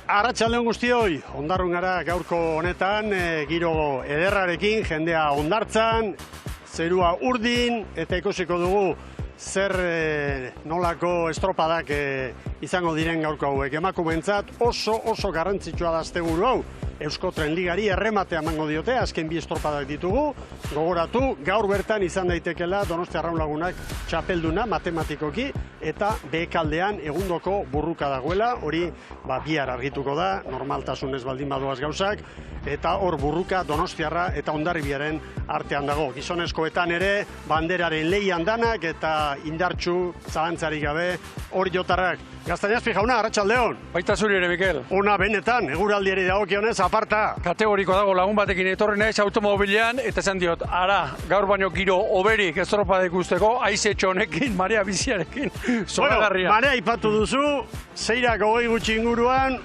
Arratsaldeon guztioi, ondarrun gara gaurko honetan, giro ederrarekin, jendea ondartzan, zerua urdin, eta ikusiko dugu zer nolako estropadak izango diren gaurko hauek. Emakumeentzat oso garrantzitsua da asteburu hau. Eusko Tren Ligari errematea emango diote, azken bi estropadak ditugu. Gogoratu, gaur bertan izan daitekela Donostia Arraun Lagunak txapelduna matematikoki, eta behekaldean egundoko burruka dagoela, hori bihar argituko da, normaltasunez baldin badoaz gauzak, eta hor burruka Donostiarra eta Hondarribiaren artean dago. Gizonezkoetan ere, banderaren lehian danak eta indartsu, zalantzarik gabe, hori jotarrak. Gaztainazpi jauna, arratsaldeon. Baita zuri ere, Mikel. Ona benetan, eguraldiari dagokionez aparta. Kategoriko dago lagun batekin etorri naiz automobilean, eta esan diot, ara, gaur baino giro oberik estropa ikusteko, haize txonekin, marea biziarekin, zoragarria. Marea ipatu duzu, zeirak 20 gutxi inguruan,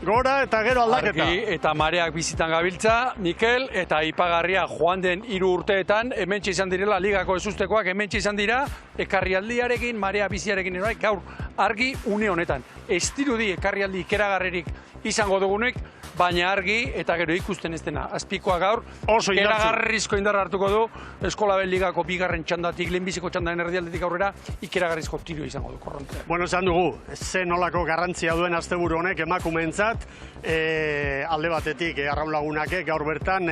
gora eta gero aldaketa. Argi eta mareak bizitan gabiltza, Mikel, eta ipagarria joan den 3 urteetan, hementxe izan direla ligako ezustekoak, hementxe izan dira, ekarrialdiarekin, marea biziarekin eroai, gaur argi une honetan. Ez dirudi ekarrialdi ikeragarrerik izango dugunek, baina argi eta gero ikusten ez dena. Azpikoa gaur, ikeragarrizko indarra hartuko du, Eskolabel Ligako 2. txandatik, lehenbiziko txandaren erdialdetik aurrera, ikeragarrizko tiro izango du korrontea. Bueno, esan dugu, ze nolako garrantzia duen asteburu honek emakumeentzat, alde batetik Arraun Lagunak gaur bertan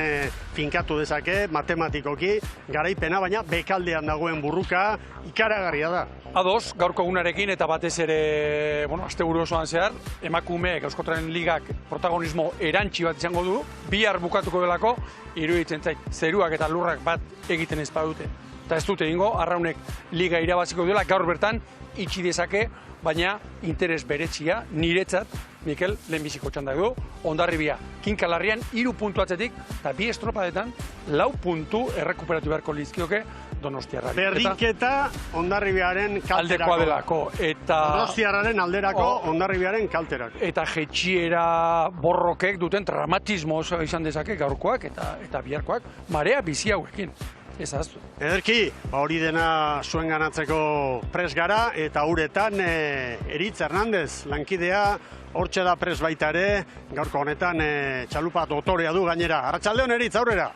finkatu dezake, matematikoki, garaipena, baina bekaldean dagoen burruka ikaragarria da. Ados, gaurko egunarekin eta batez ere, asteburu osoan zehar, emakumeek Eusko Tren Ligak protagonismo erantsi bat izango du, bihar bukatuko delako, iruditzen zait, zeruak eta lurrak bat egiten ez badute. Eta ez dute egingo, Arraunek Liga irabaziko duela, gaur bertan itxi dezake, baina interes beretzia, niretzat, Mikel, lehenbiziko txandak du, Hondarribia, kinkalarrian 3 puntu atzetik, eta 2 estropadetan 4 puntu errekuperatu beharko lizkioke Donostiarrari. Berdinketa Hondarribiaren kalterako. Aldekoa delako. Donostiarraren alderako, Hondarribiaren kalterako. Eta jetxiera borrokek duten dramatismo oso izan dezake gaurkoak eta biharkoak, marea bizi hauekin. Ez aztu. Ederki, hori dena zuen ganatzeko pres gara, eta uretan Eritz Hernandez, lankidea, hortxe da pres baita ere, gaurko honetan txalupa dotorea du gainera. Arratsaldeon Eritz, aurrera!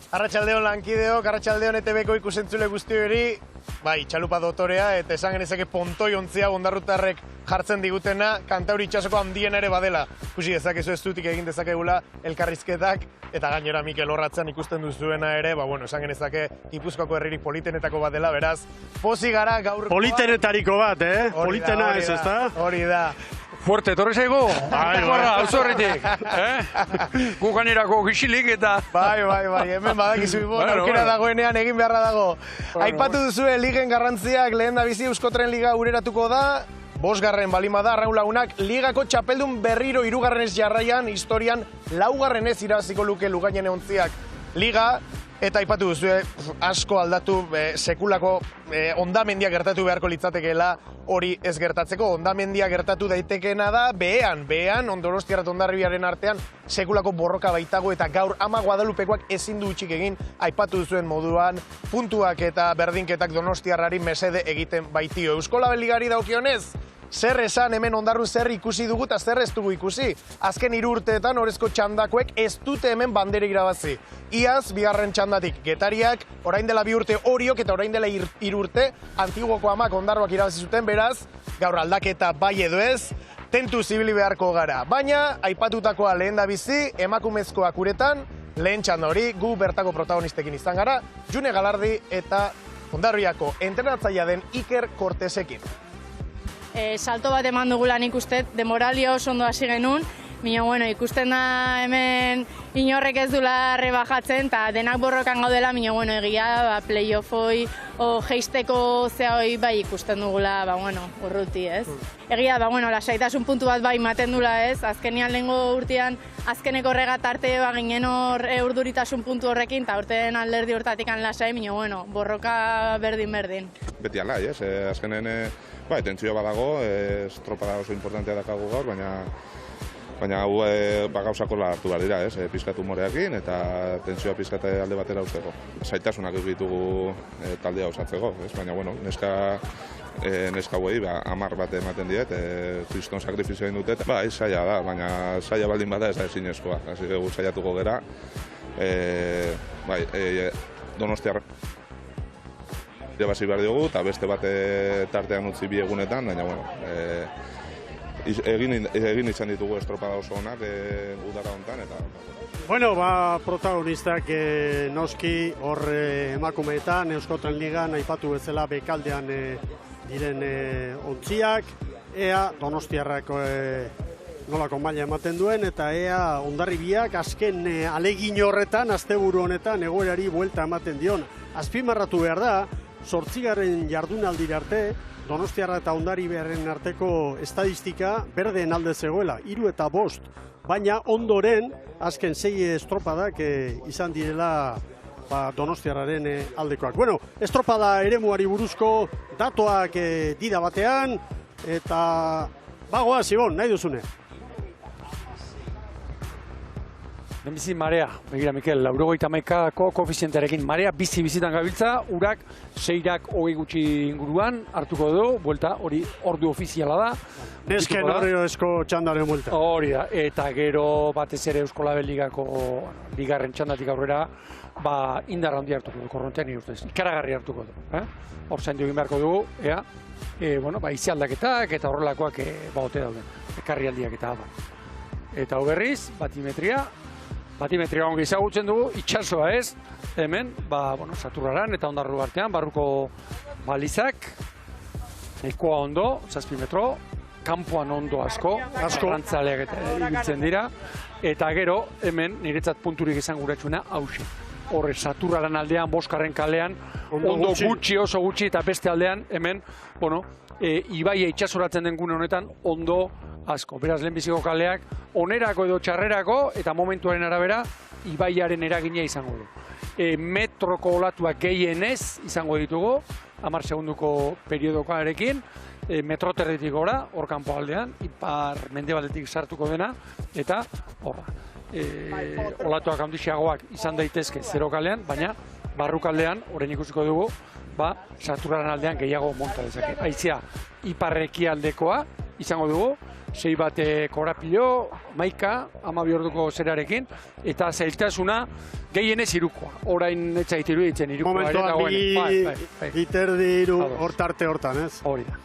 Arratsaldeon lankideok, arratsaldeon ETV-ko ikusentzule guztiori, bai, txalupa dotorea, eta esan genezake pontoi ontzia ondarrutarrek jartzen digutena, Kantauri itsasoko handien ere badela. Ikusi dezakezu ez dutik egin dezakegula elkarrizketak, eta gainera Mikel Orratzan ikusten duzuena ere, esan genezake Gipuzkoako herririk politenetako bat dela, beraz, pozik gara gaur... Politenetariko bat, Politena ez, ezta? Hori da. Fuerte, torre zaigu? Hauzo horretik. Gukanerako gixilik eta... Bai, hemen badakizu aukera dagoenean egin beharra dago. Aipatu duzue ligen garrantziak lehen da bizi Eusko Tren Liga ureratuko da, 5. balima da, Arraun Lagunak ligako txapeldun berriro 3. jarraian, historian 4. irabaziko luke Lugainen ontziak liga, eta aipatu duzue asko aldatu sekulako hondamendia gertatu beharko litzatekeela hori ez gertatzeko. Hondamendia gertatu daitekeena da behean, Donostiarra eta Hondarribiaren artean sekulako borroka baitago, eta gaur Ama Guadalupekoak ezin du utzik egin, aipatu duzuen moduan, puntuak eta berdinketak Donostiarrari mesede egiten baitio. Eskolabel Ligari daukionez, zer esan hemen Hondarrun zer ikusi dugu eta zer ez dugu ikusi. Azken 3 urteetan orezko txandakoek ez dute hemen bandera irabazi. Iaz, 2. txandatik Getariak, orain dela 2 urte Oriok eta orain dela 3 urte Antiguoko Amak Hondarruak irabazi zuten, beraz, gaur aldaketa bai edo ez, tentu zibili beharko gara. Baina, aipatutakoa lehen da bizi, emakumezkoak uretan, lehen txanda hori, gu bertako protagonistekin izan gara, June Galardi eta Hondarriako entrenatzailea den Iker Kortesekin. Salto bat eman dugula nik uste, demoralio oso ondo hasi genuen, baina ikusten da hemen inorrek ez dula rebajatzen, eta denak borrokan gaudela, baina egia playoffoi o jeisteko zehoi bai ikusten dugula, urruti, ez? Egia, lasaitasun puntu bat bai maten dula, ez? Azkenian lehengo urtean, azkeneko regatarte ginen hor urduritasun puntu horrekin, eta urtean alderdi hortatik lasai, baina borroka berdin. Beti alai, ez? Azkenen tentzioa badago, estropada oso importantea dakagu gaur, baina hau gauzako hartu behar dira, pizkatu moreakin eta tentsioa pizkate alde batera usteko. Zaitasunak ez ditugu taldea osatzeko, baina neska neska hauei 10 bat ematen diet, kriston sakrifizioa egin dute. Bai, zaila da, baina zaila baldin bada ez da ezinezkoa. Hasi dugu saiatuko gera. Donostiarra irabazi behar diogu, eta beste bat tartean utzi bi egunetan, baina, egin izan ditugu estropada oso onak udara honetan, eta... Bueno, protagonistak noski hor emakumeetan, Euskotren Ligan aipatu bezala bekaldean diren ontziak, ea Donostiarrak nolako maila ematen duen, eta ea Hondarribiak azken alegin horretan, asteburu honetan, egoerari buelta ematen dion. Azpimarratu behar da, 8. jardunaldira arte, Donostiarra eta Hondarribiaren arteko estadistika berdeen alde zegoela, 3 eta 5, baina ondoren, azken 6 estropadak izan direla Donostiarraren aldekoak. Bueno, estropada eremuari buruzko datoak dira batean, eta bagoa, Ibon, nahi duzune. Bizi marea, begira Mikel, 81ko koefizientearekin marea bizi-bizitan gabiltza, urak 6ak 20 gutxi inguruan hartuko du, buelta hori ordu ofiziala da. Nesken horrezko txandaren buelta. Hori da, eta gero batez ere Euskolabel Ligako bigarren txandatik aurrera, indar handi hartuko du, korrontean irurtez, ikaragarri hartuko du. Hor zain egin beharko dugu, izi aldaketak eta horrelakoak ote dauden, ekarri aldiak eta abar. Eta berriz, batimetria ongi ezagutzen dugu, itxasoa ez, hemen, Saturraran eta Hondarru artean, barruko balizak, nahikoa ondo, 7 metro, kanpoan ondo asko, arrantzaleak eta ibiltzen dira, eta gero, hemen, niretzat punturik izan guratxuna, hauxe. Horre, Saturraran aldean, Boskarren kalean, ondo gutxi, oso gutxi, eta beste aldean, hemen, ibaia itxasoratzen den gune honetan, ondo asko. Beraz, lehenbiziko kaleak, onerako edo txarrerako, eta momentuaren arabera, ibaiaren eragina izango du. Metroko olatuak gehienez izango ditugu, 10 segunduko periodokarekin, metroterritik gora, hor kanpo aldean, ipar mendebaldetik sartuko dena, eta horra. Olatuak handiagoak izan daitezke zero kalean, baina barrukaldean, orain ikusiko dugu, Saturraren aldean gehiago monta dezake. Haizea, iparreki aldekoa izango dugu, 6 bat korapilo, 12 orduko zerarekin, eta zailtasuna gehienez irukoa. Orain etxait iruditzen irukoa. Momentuan iterdi iru hortarte hortan, ez? Hori da.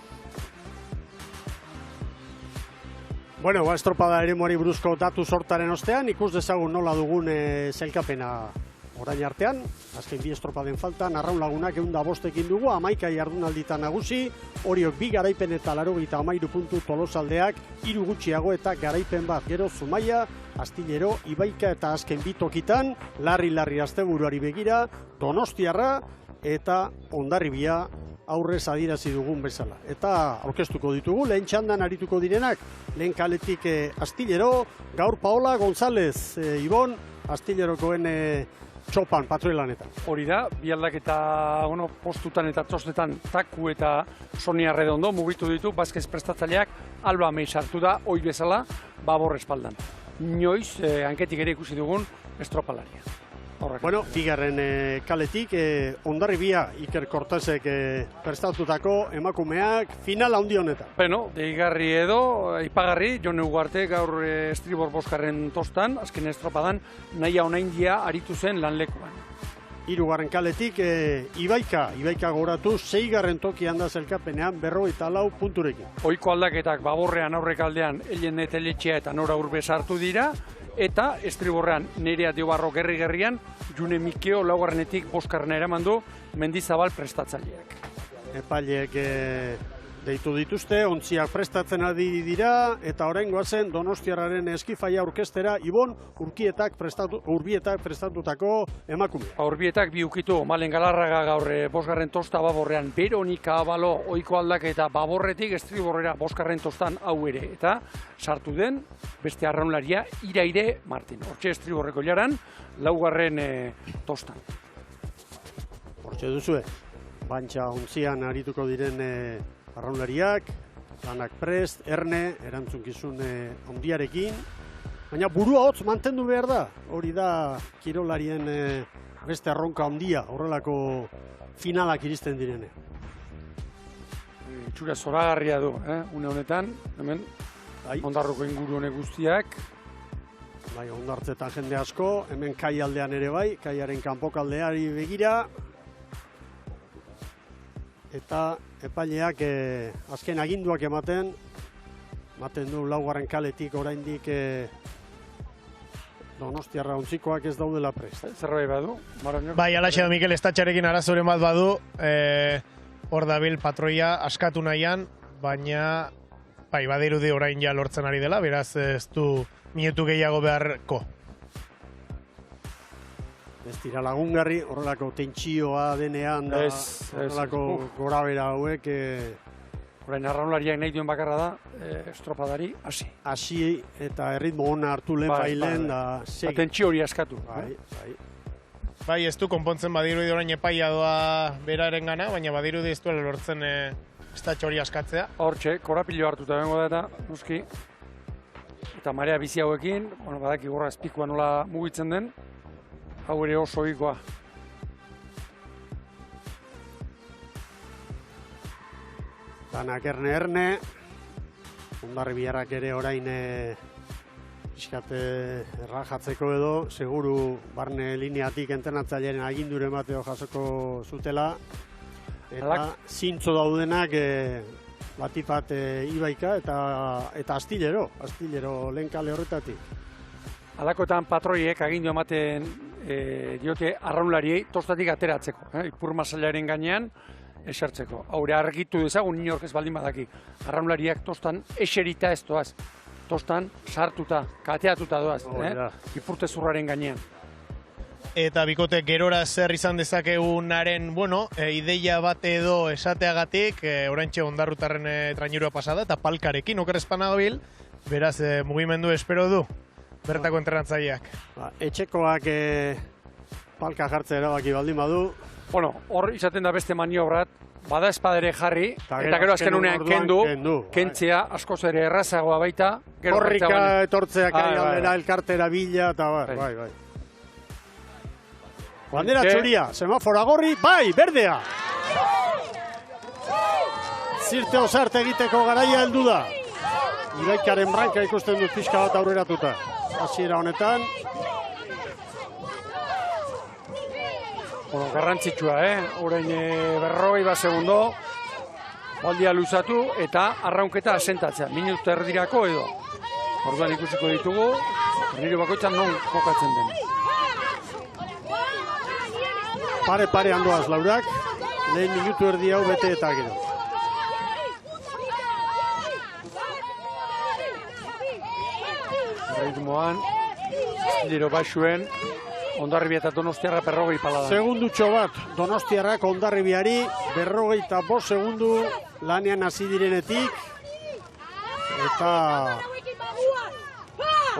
Bueno, estropada eremuari buruzko datu sortaren ostean, ikus dezagun nola dugun sailkapena orain artean, azken 2 estropaden faltan, Arraun Lagunak 105 dugu, 11 jardunalditan nagusi, Oriok 2 garaipen eta 93 puntu, Tolosaldeak 3 gutxiago eta garaipen bat, gero Zumaia, Astillero, Ibaika eta azken 2 tokitan, larri asteburuari begira, Donostiarra eta Hondarribia aurrez adierazi dugun bezala. Eta aurkeztuko ditugu, lehen txandan arituko direnak, lehen kaletik Astillero, gaur Paola González, Ibon, Astillerokoen txopan, patruelanetan. Hori da, bi aldaketa postutan eta txostetan Taku eta Sonia Redondo mugitu ditu, Baskez prestatzaileak Alba Mei sartu da, oi bezala, Babor espaldan. Inoiz, hanketik ere ikusi dugun estropalaria. Bueno, bigarren kaletik, Hondarribia Iker Cortesek prestatutako emakumeak final handi honetan. Bueno, deigarri edo, ipagarri, Jon Ugarte gaur estribor Boskarren tostan, azken estropadan, nahia onaindia aritu zen lanlekuan. 3. kaletik, Ibaika goratu, 6. tokian da zelkapenean 54 punturekin. Ohiko aldaketak Baborrean aurrekaldean Elen eta Eletxea eta Nora Urbe sartu dira, eta estriborrean Nerea Diobarro gerri-gerrian, June Mikeo laugarrenetik Boskarren eraman du Mendizabal prestatzaileak. Epaileek deitu dituzte, ontziak prestatzen ari dira, eta orain goazen Donostiarraren eskifaia orkestera Ibon Urbietak prestatutako emakume. Urbietak bi ukitu, Malen Galarraga gaur Bosgarren tosta Baborrean, Veronika Abalo ohiko aldaketa Baborretik estriborrera Bosgarren tostan hau ere, eta sartu den beste arraunlaria Iraire Martin. Hortxe estriborreko jaran, 4. tostan. Hortxe duzue, bantxa ontzian arituko diren arraunlariak, lanak prest, erne, erantzunkizun handiarekin, baina burua hotz mantendu behar da, hori da kirolarien beste arronka handia, horrelako finalak iristen direne. itxura zoragarria du, une honetan, hemen, Ondarruko inguru honek guztiak. Bai, Ondartzetan jende asko, hemen kai aldean ere bai, kaiaren kanpokaldeari begira. Eta epaileak azken aginduak ematen du laugarren kaletik oraindik Donostiarra ontzikoak ez daudela prest. Zerbait badu, Maroño? Bai, alaxe da Mikel Estatxarekin arazoren bat badu, hor dabil patroia askatu nahian, baina bai, badirudi orain ja lortzen ari dela, beraz ez du minutu gehiago beharko. Ez dira lagungarri, horrelako tentsioa denean da, horrelako gorabera hauek. Orain arraunlariak nahi duen bakarra da, estropadari, hasi. Hasi eta erritmo hona hartu lehen bailen da segi. Tentsio hori askatu. Bai, ez du konpontzen badirudi orain epaia doa beraren gana, baina badirudi ez duela lortzen estatxo hori askatzea. Hortxe, korapilo hartuta bengo da eta, nuski. Eta marea bizi hauekin, badaki gorra espikua nola mugitzen den, hau ere oso ohikoa. Danak erne, Hondarribiarrak ere orain pixkat errajatzeko edo, seguru barne lineatik entrenatzailearen aginduren bateo jasoko zutela. Eta zintzo daudenak batipat Ibaika eta Astillero lehen kale horretatik. Alakoetan patroiek agindu ematen diote arraunlariei tostatik ateratzeko, ipur masailaren gainean esertzeko. Haure argitu dezagun inork ez baldin badaki. Arraunlariak tostan eserita ez doaz. Tostan sartuta, kateatuta doaz. Ipurte zurraren gainean. Eta bikote gerora zer izan dezakegunaren, ideia bat edo esateagatik, oraintxe Ondarrutarren trainurua pasada eta palkarekin okerrezpana gabil, beraz mugimendu espero du bertako entrenatzaileak. Etxekoak palka jartzea erabaki baldin badu. Hor izaten da beste maniobrat, bada espadere jarri, eta gero azken unean kentzea askoz ere errazagoa baita. Korrika etortzeak aldera elkartera bila eta bai. Bandera txuria, semafora gorri, bai, berdea! Zirte osarte egiteko garaia heldu da. Ibaikaren branka ikusten dut pixka bat aurreratuta. Hasiera honetan. Garrantzitsua, orain 40 segundo, baldia luzatu eta arraunketa asentatzea, minutu erdirako edo. Orduan ikusiko ditugu, nire bakoitzan non kokatzen den. Pare handoaz laurak, lehen minutu erdi hau bete eta gero. Ritmoan, Astillero baixuen, Hondarribia eta Donostiarra 40 paladan. Segundutxo bat, Donostiarrak Hondarribiari 45 segundu lanean hasi direnetik. Eta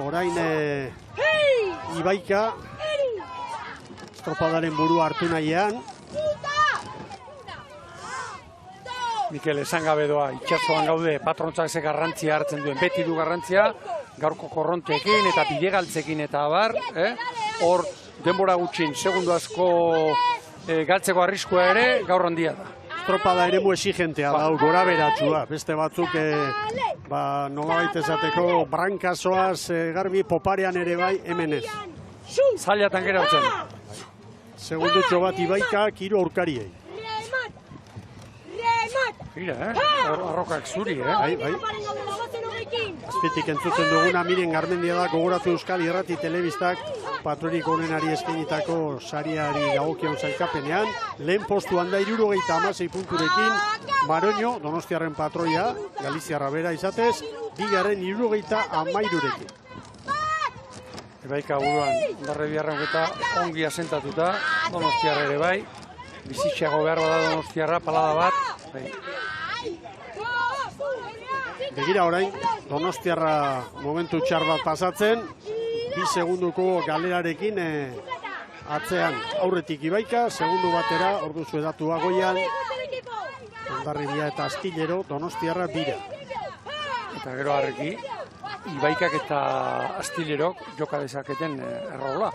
orain Ibaika estropadaren burua hartu nahian. Mikel, esan gabe doa, itxasoan gaude patrontzak ze garrantzia hartzen duen. Beti du garrantzia, gaurko korronteekin eta bidegaltzekin eta abar. Hor, denbora gutxin, segundu asko galtzeko arriskua ere, gaur handia da. Estropada ere mu exigentea da, gora beratxua. Beste batzuk, nolabait esateko, brankazoaz garbi poparean ere bai, hemen ez. Zailatan gera hotzen. Segundutxo bat Ibaika, hiru aurkariei. Mira, arrokak zuri, Bai. Azpitik entzuten duguna, Miren Garmendia da, gogoratu Euskal Irrati Telebistak patrorik onenari eskainitako sariari dagokion sailkapenean. Lehen postuan da 76 punturekin, Maroño, Donostiarren patroia, Galiziarra bera izatez, bigarren 73rekin. Ibaika buruan, Hondarribiarrak eta ongi asentatuta, Donostiarra ere bai. Bizitxeago behar bada Donostiarra, palada bat. Begira orain, Donostiarra momentu txar bat pasatzen, 2 segunduko galerarekin atzean aurretik Ibaika, segundu batera, ordu zuedatua goian, Hondarribia eta Astillero, Donostiarra bira. Eta gero harreki, Ibaikak eta Astillerok joka dezaketen errola.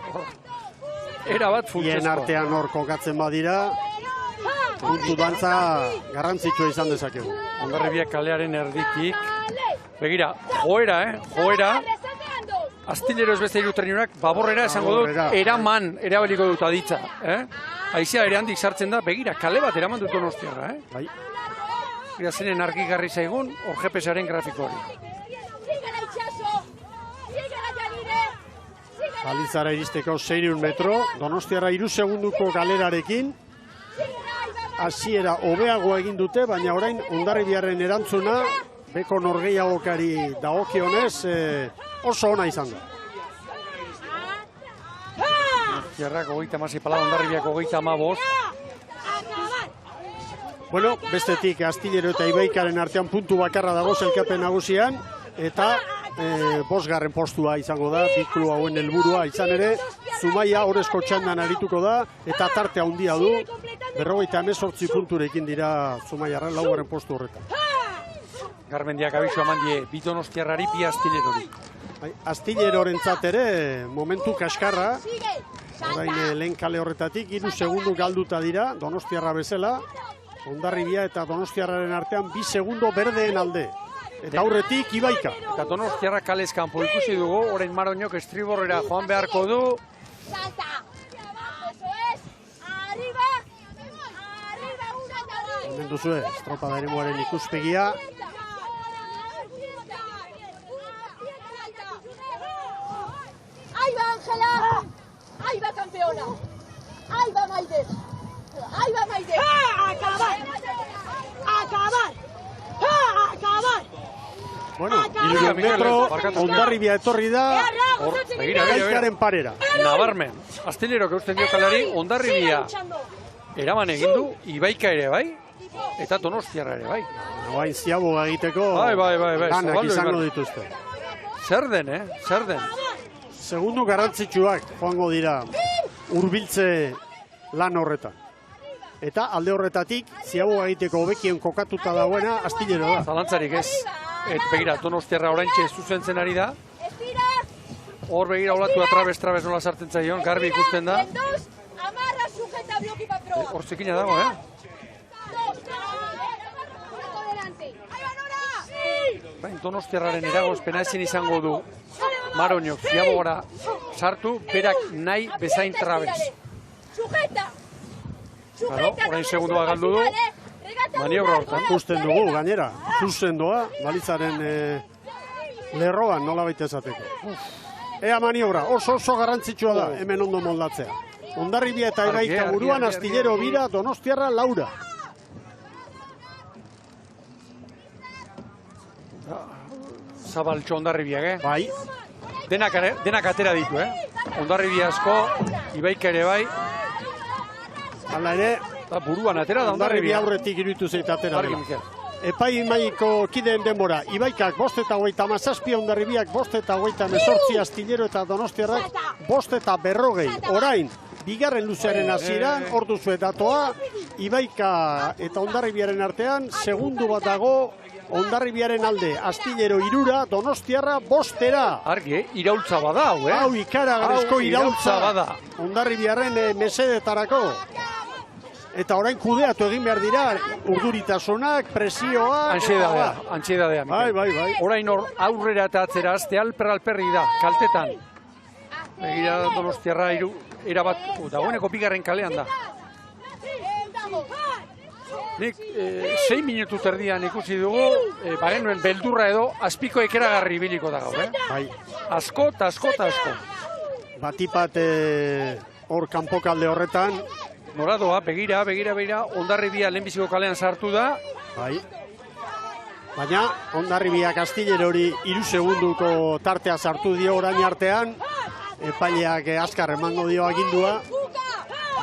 Era bat funtsezkoa. Hien artean hor kokatzen badira, puntu dantza garrantzitsua izan dezakegu. Hondarribiak kalearen erditik. Begira, joera. Astillero ez beste hiru trenioak, baborrera esango dut, eraman, erabiliko dut aditza. Haizea ere handik sartzen da, begira, kale bat eraman dut Donostiarra. Bai. Begira, zenen argigarri zaigun, hor GPS-aren grafiko hori. Balitzara iristeko 600 metro, Donostiarra 3 segunduko galerarekin. Hasiera hobeagoa egin dute, baina orain Hondarribiaren erantzuna, beko norgehiagokari dagokionez, oso ona izan da. Donostiarrak 36 pala, Hondarribiak 35. Bueno, bestetik Astillero eta Ibaikaren artean puntu bakarra dago sailkapen nagusian, eta 5. postua izango da, bi klub hauen helburua izan ere, Zumaia orezko txandan arituko da, eta tarte handia du, 58 punturekin dira Zumaiarra 4. postu horretan. Garmendiak abisu eman die, bi Donostiarrari, bi Astillerori. Astillerorentzat ere, momentu kaskarra, orain lehen kale horretatik, 3 segundu galduta dira, Donostiarra bezala, Hondarribia eta Donostiarraren artean 2 segundo berdeen alde. Eta aurretik Ibaika. Eta Donostiarra kalez kanpo ikusi dugu, orain Maroñok estriborrera joan beharko du. Hemen duzue, estropada eremuaren ikuspegia. Ahí va Ángela, ahí va campeona, ahí va Maider, ahí va Maider. ¡Acabar! Bueno, 300 metro, Hondarribia etorri da, Gaizkaren parera. Nabarmen, Astillerok eusten dio kalari, Hondarribia eraman egin du, Ibaika ere bai, eta Donostiarra ere bai. Bain ziaboga egiteko bai, lanak izango dituzte. Zer den, zer den. Segundu garrantzitsuak joango dira hurbiltze lan horretan. Eta alde horretatik, ziaboga egiteko hobekien kokatuta dagoena Astillero da. Zalantzarik ez. Begira, Donostiarra oraintxe zuzentzen ari da. Hor begira olatu da trabez nola sartzen zaion, garbi ikusten da. Hor zekina dago, Donostiarraren eragozpena ezin izango du Maroñok ziabogora sartu, berak nahi bezain trabez. Orain segundua galdu du, maniobra hortan. Ikusten dugu, gainera, zuzendoa, balitzaren lerroan nola baita esateko. Ea maniobra, oso garrantzitsua da, hemen ondo moldatzea. Hondarribia eta Ibaika buruan, Astillero bira, Donostiarra laura. Zabaltxo Hondarribiak, Bai. Denak atera ditu, Hondarribia asko, Ibaika ere bai. Hala ere, buruan atera da Hondarribia aurretik iruditu zeit atera dela. Epai maiko kideen denbora, Ibaikak 5:37, Hondarribiak 5:18, Astillero eta Donostiarrak 5:40. Orain, bigarren luzearen hasieran, hor duzue datoa, Ibaika eta Hondarribiaren artean, segundu bat dago, Hondarribiaren alde, Astillero 3, Donostiarra 5. Argi, iraultza bada, hau, Hau ikaragarrizko iraultza bada. Hondarribiaren mesedetarako. Eta orain kudeatu egin behar dira, urduritasunak, presioak. Antsiedadea. Bai. Orain aurrera eta atzera azte alperri da, kaltetan. Begira Donostiarra erabat, dagoeneko bigarren kalean da. Nik 6 minutu terdian ikusi dugu, bagenuen beldurra edo azpiko ekeragarri biliko da gaur, Bai. Asko. Batipat hor kanpokalde horretan. Noradoa, begira, Hondarribia lehenbiziko kalean sartu da. Bai. Baina, Hondarribiak Astillerori 3 segunduko tartea sartu dio orain artean. Epaileak azkar emango dio agindua,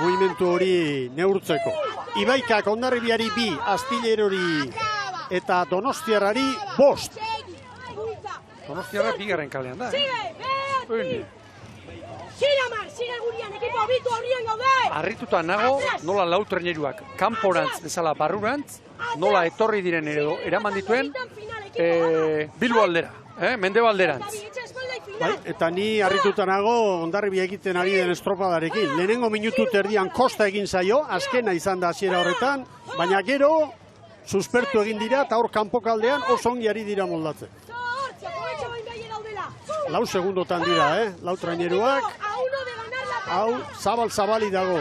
mugimendu hori neurtzeko. Ibaikak Hondarribiari 2, Astillerori eta Donostiarrari 5. Donostiarra bigarren kalean da. Arrituta nago, nola lau treneruak kanporantz bezala barrurantz, nola etorri diren edo eraman dituen Bilbo aldera, Mendebalderantz. Bai, eta ni harrituta nago Hondarribia egiten ari den estropadarekin. Lehenengo minutu terdian kosta egin zaio, azkena izan da hasiera horretan, baina gero suspertu egin dira eta hor kanpokaldean oso ongi ari dira moldatzen. 4 segundotan dira, lau traineruak. Hau, zabal-zabali dago.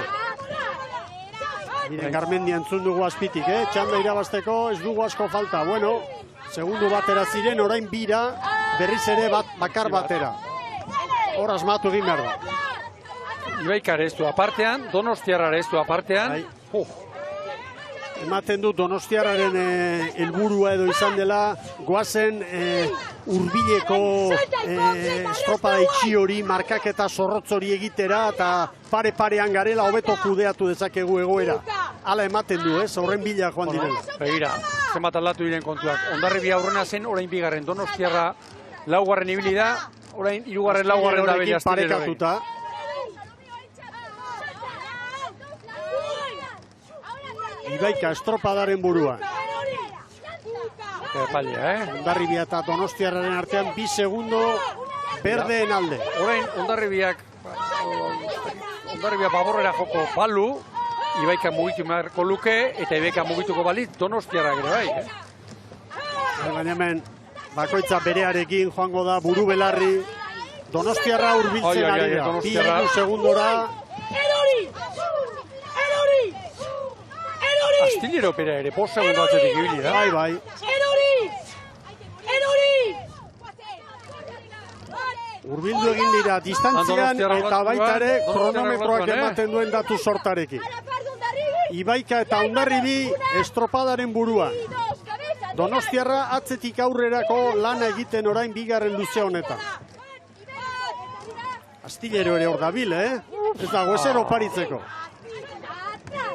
Miren, Garmendi entzun dugu azpitik, txanda irabazteko ez dugu asko falta. Bueno, segundu batera ziren, orain bira, berriz ere bakar batera. Hor asmatu egin behar da. Ibaikar ez du apartean, Donostiarra ez du apartean. Ematen du Donostiarraren helburua edo izan dela, goazen hurbileko estropada itxi hori, markaketa zorrotz hori egitera, eta pare-parean garela hobeto kudeatu dezakegu egoera. Hala ematen du, horren bila joan direla. Begira, zenbat aldatu diren kontuak. Hondarribia aurrena zen, orain bigarren. Donostiarra laugarren ibili da, orain hirugarren laugarren da bela parekatuta. Ibaika estropadaren burua. Hondarribia eta Donostiarraren artean 2 segundo berdeen alde. Orain Hondarribia baborrera joko balu, Ibaika mugitu beharko luke, eta Ibaika mugituko balit Donostiarra ere bai. Baina hemen, bakoitza berearekin joango da buru belarri. Donostiarra hurbiltzen ari da. 2 segundora. Astillero pera ere, 5 segundo atzetik ibili da. Bai. Urbildu egin dira distantzian eta baita ere kronometroak ematen duen datu sortarekin. Ibaika eta Hondarribi estropadaren burua. Donostiarra atzetik aurrerako lana egiten orain bigarren luze honetan. Astillero ere hor dabil, ez dago ezer oparitzeko.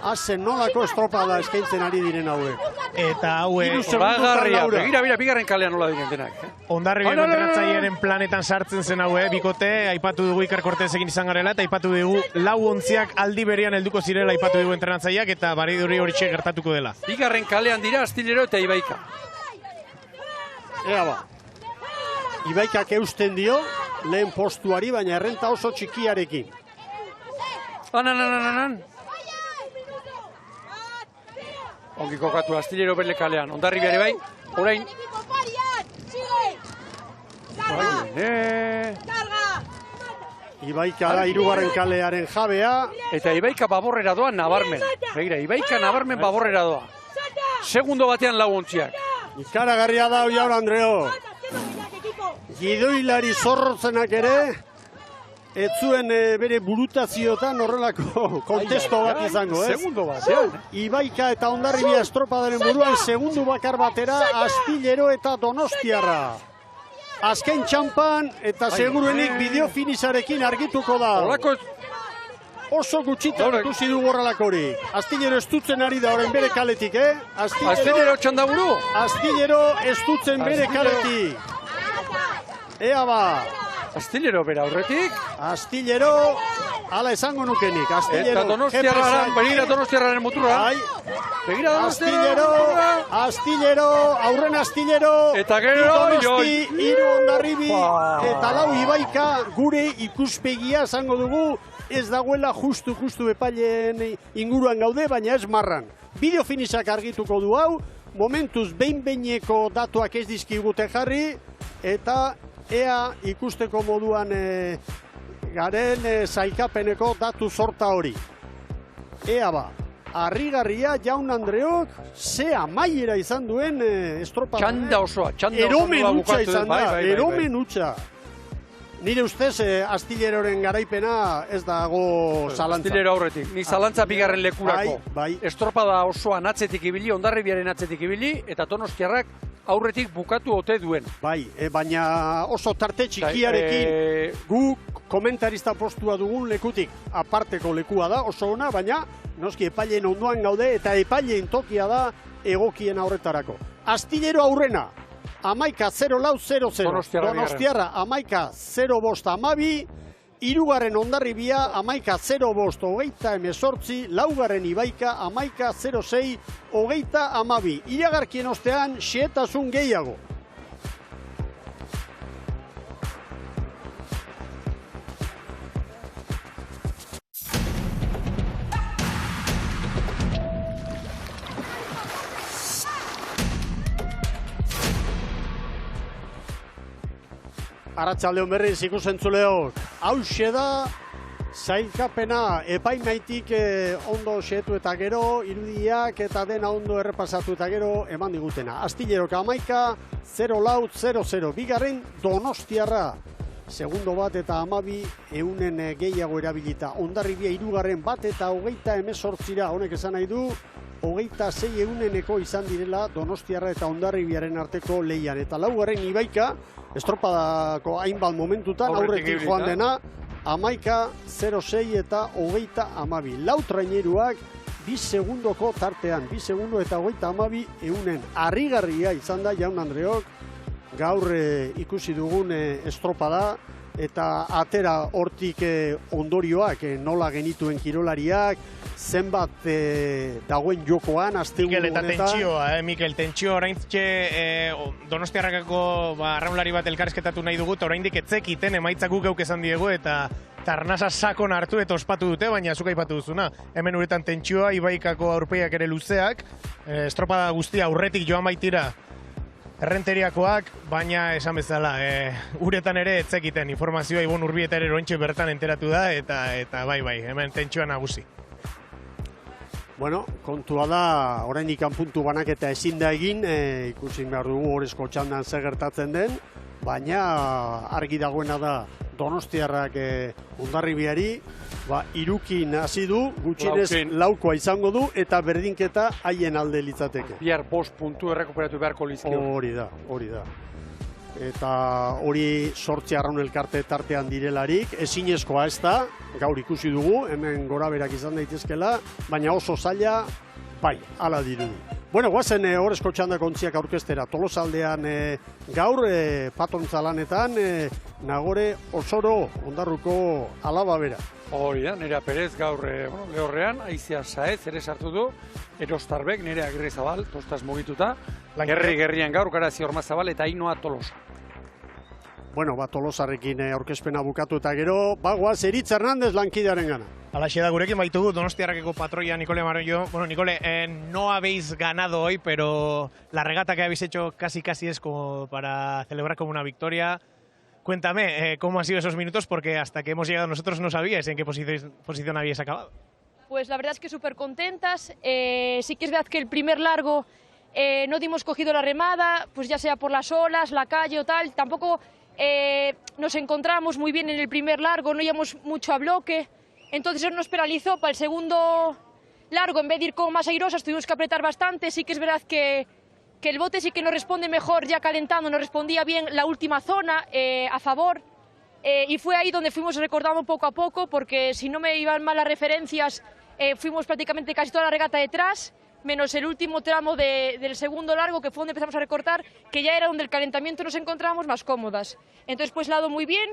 Azen nolako estropada eskaintzen ari diren hauek. Eta hauek... Bagarria, begira, bigarren kalean nola diren denak. Hondarribia entrenatzailearen planetan sartzen zen hau, bikote, aipatu dugu Iker Kortezekin izan garela, eta aipatu dugu 4 ontziak aldi berean helduko zirela aipatu dugu entrenatzaileak, eta bariduri horitxe gertatuko dela. Bigarren kalean dira Astillero eta Ibaika. Ea ba. Ibaikak eusten dio, lehen postuari, baina errenta oso txikiarekin. Ongi kokatu Astillero bere kalean, Hondarribia ere bai, orain... Ibaika da 3. kalearen jabea. Eta Ibaika baborrera doa nabarmen. Begira, Ibaika nabarmen baborrera doa. Segundo batean 4 ontziak. Ikaragarria da Jaun Andreo. Gidoilari zorrotzenak ere, ez zuen bere burutazioetan horrelako kontesto bat izango, ez? Segundo batean. Ibaika eta Hondarribia estropadaren buruan segundu bakar batera Astillero eta Donostiarra. Azken txampan eta seguruenik bideo finisarekin argituko da. Oso gutxitan ikusi dugu horrelako hori. Astillero estutzen ari da orain bere kaletik, Astillero txanda buru? Astillero estutzen bere kaletik. Ea ba. Astillero bera aurretik. Astillero, ala esango nukenik. Eta Donostiarraren, begira Donostiarraren muturra. Begira Astillero, aurren Astillero. Eta gero, Donosti, 3 Hondarribi, eta 4 Ibaika, gure ikuspegia esango dugu, ez dagoela justu epaileen inguruan gaude, baina ez marran. Bideo finisak argituko du hau, momentuz behin-behineko datuak ez dizkigute jarri, eta ea ikusteko moduan garen sailkapeneko datu sorta hori. Ea ba, harrigarria Jaun Andreok ze amaiera izan duen estropada. Txanda osoa, eromen utxa izan da, eromen utxa. Nire ustez, Astilleroren garaipena ez dago zalantza. Astillero aurretik, ni zalantza bigarren lekurako. Bai. Estropada osoan atzetik ibili, Hondarribiaren atzetik ibili, eta Donostiarrak aurretik bukatu ote duen. Bai, baina oso tarte txikiarekin gu komentarista postua dugun lekutik aparteko lekua da, oso ona, baina noski epaileen ondoan gaude eta epaileen tokia da egokien aurretarako. Astillero aurrena, 11-0-0-0. Donostiarra 11-0-5-12. 3. Hondarribia 11-0-5-18. 4. Ibaika 11-0-6-22. Iragarkien ostean xehetasun gehiago. Arratsaldeon berriz ikusentzuleok. Hauxe da sailkapena epaimaitik ondo xetu eta gero, irudiak eta dena ondo errepasatu eta gero eman digutena. Astilleroka 11, 0-0-0, bigarren Donostiarra. Segundo bat eta 12 eunen gehiago erabilita. Hondarribia hirugarren bat eta 28 honek esan nahi du, 26 euneneko izan direla Donostiarra eta Hondarribiaren arteko leian. Eta laugarren Ibaika, estropadako hainbat momentutan, aurretik joan dena, 11, 0-6 eta 22. Lau traineruak 2 segundoko tartean, 2 segundo eta 22 eunen. Harrigarria izan da, jaun Andreok, gaur ikusi dugun estropada eta atera hortik ondorioak nola genituen kirolariak, zenbat dagoen jokoan, asteburu honetan. Mikel eta tentsioa, Mikel, tentsioa oraintxe Donostiarrakako arraunlari bat elkarrizketatu nahi dugu, eta oraindik etzekiten emaitzak guk geuk esan diegu, eta arnasa sakon hartu eta ospatu dute, baina zuk aipatu duzuna. Hemen uretan tentsioa, Ibaikako aurpegiak ere luzeak, estropada guztia aurretik joan baitira errenteriakoak, baina esan bezala, uretan ere etzekiten informazioa Ibon Urbieta ere oraintxe bertan enteratu da, eta bai, hemen tentsioa nagusi. Bueno, kontua da, oraindik puntu banaketa ezin da egin, ikusi behar dugu Orezko txandan zer gertatzen den, baina argi dagoena da Donostiarrak Hondarribiari, irukin hasi du, gutxinez laukoa izango du, eta berdinketa haien alde litzateke. Bihar 5 puntu errekuperatu beharko lizkio. Hori da. Eta hori 8 arraun elkarte tartean direlarik, ezinezkoa ez da, gaur ikusi dugu, hemen goraberak izan daitezkela, baina oso zaila, bai, hala dirudi. Bueno, guazen Orezko txandako ontziak aurkeztera, Tolosaldean gaur, patontzalanetan, Nagore Osoro, Ondarruko alaba bera. Hori da, Nerea Perez gaur lehorrean, Aizea Saez ere sartu du, Erostarbek, Nerea Agirre Zabal, tostaz mugituta, Gerrian gaur, Garazi Ormazabal eta Ainoa Tolosa. Bueno, Tolosarrekin aurkezpena bukatu eta gero, bagoaz Eritz Hernández lankidearen gana. Alaxe da, gurekin baitugu Donostiarrakeko patroia Nicole Maroño. Bueno, Nicole, no habéis ganado hoy, pero la regata que habéis hecho casi es como para celebrar como una victoria. Cuéntame, ¿cómo han sido esos minutos? Porque hasta que hemos llegado nosotros no sabíais en qué posición habíais acabado. Pues la verdad es que súper contentas. Sí que es verdad que el primer largo no dimos cogido la remada, pues ya sea por las olas, la calle o tal. Tampoco nos encontramos muy bien en el primer largo, no íbamos mucho a bloque. Entonces eso nos penalizó para el segundo largo. En vez de ir como más airosas, tuvimos que apretar bastante. Sí que es verdad que el bote sí que nos responde mejor ya calentando, nos respondía bien la última zona a favor. Y fue ahí donde fuimos recordando poco a poco, porque si no me iban mal las referencias, fuimos prácticamente casi toda la regata detrás, menos el último tramo del segundo largo, que fue donde empezamos a recortar, que ya era donde el calentamiento nos encontrábamos más cómodas. Entonces, pues lado muy bien.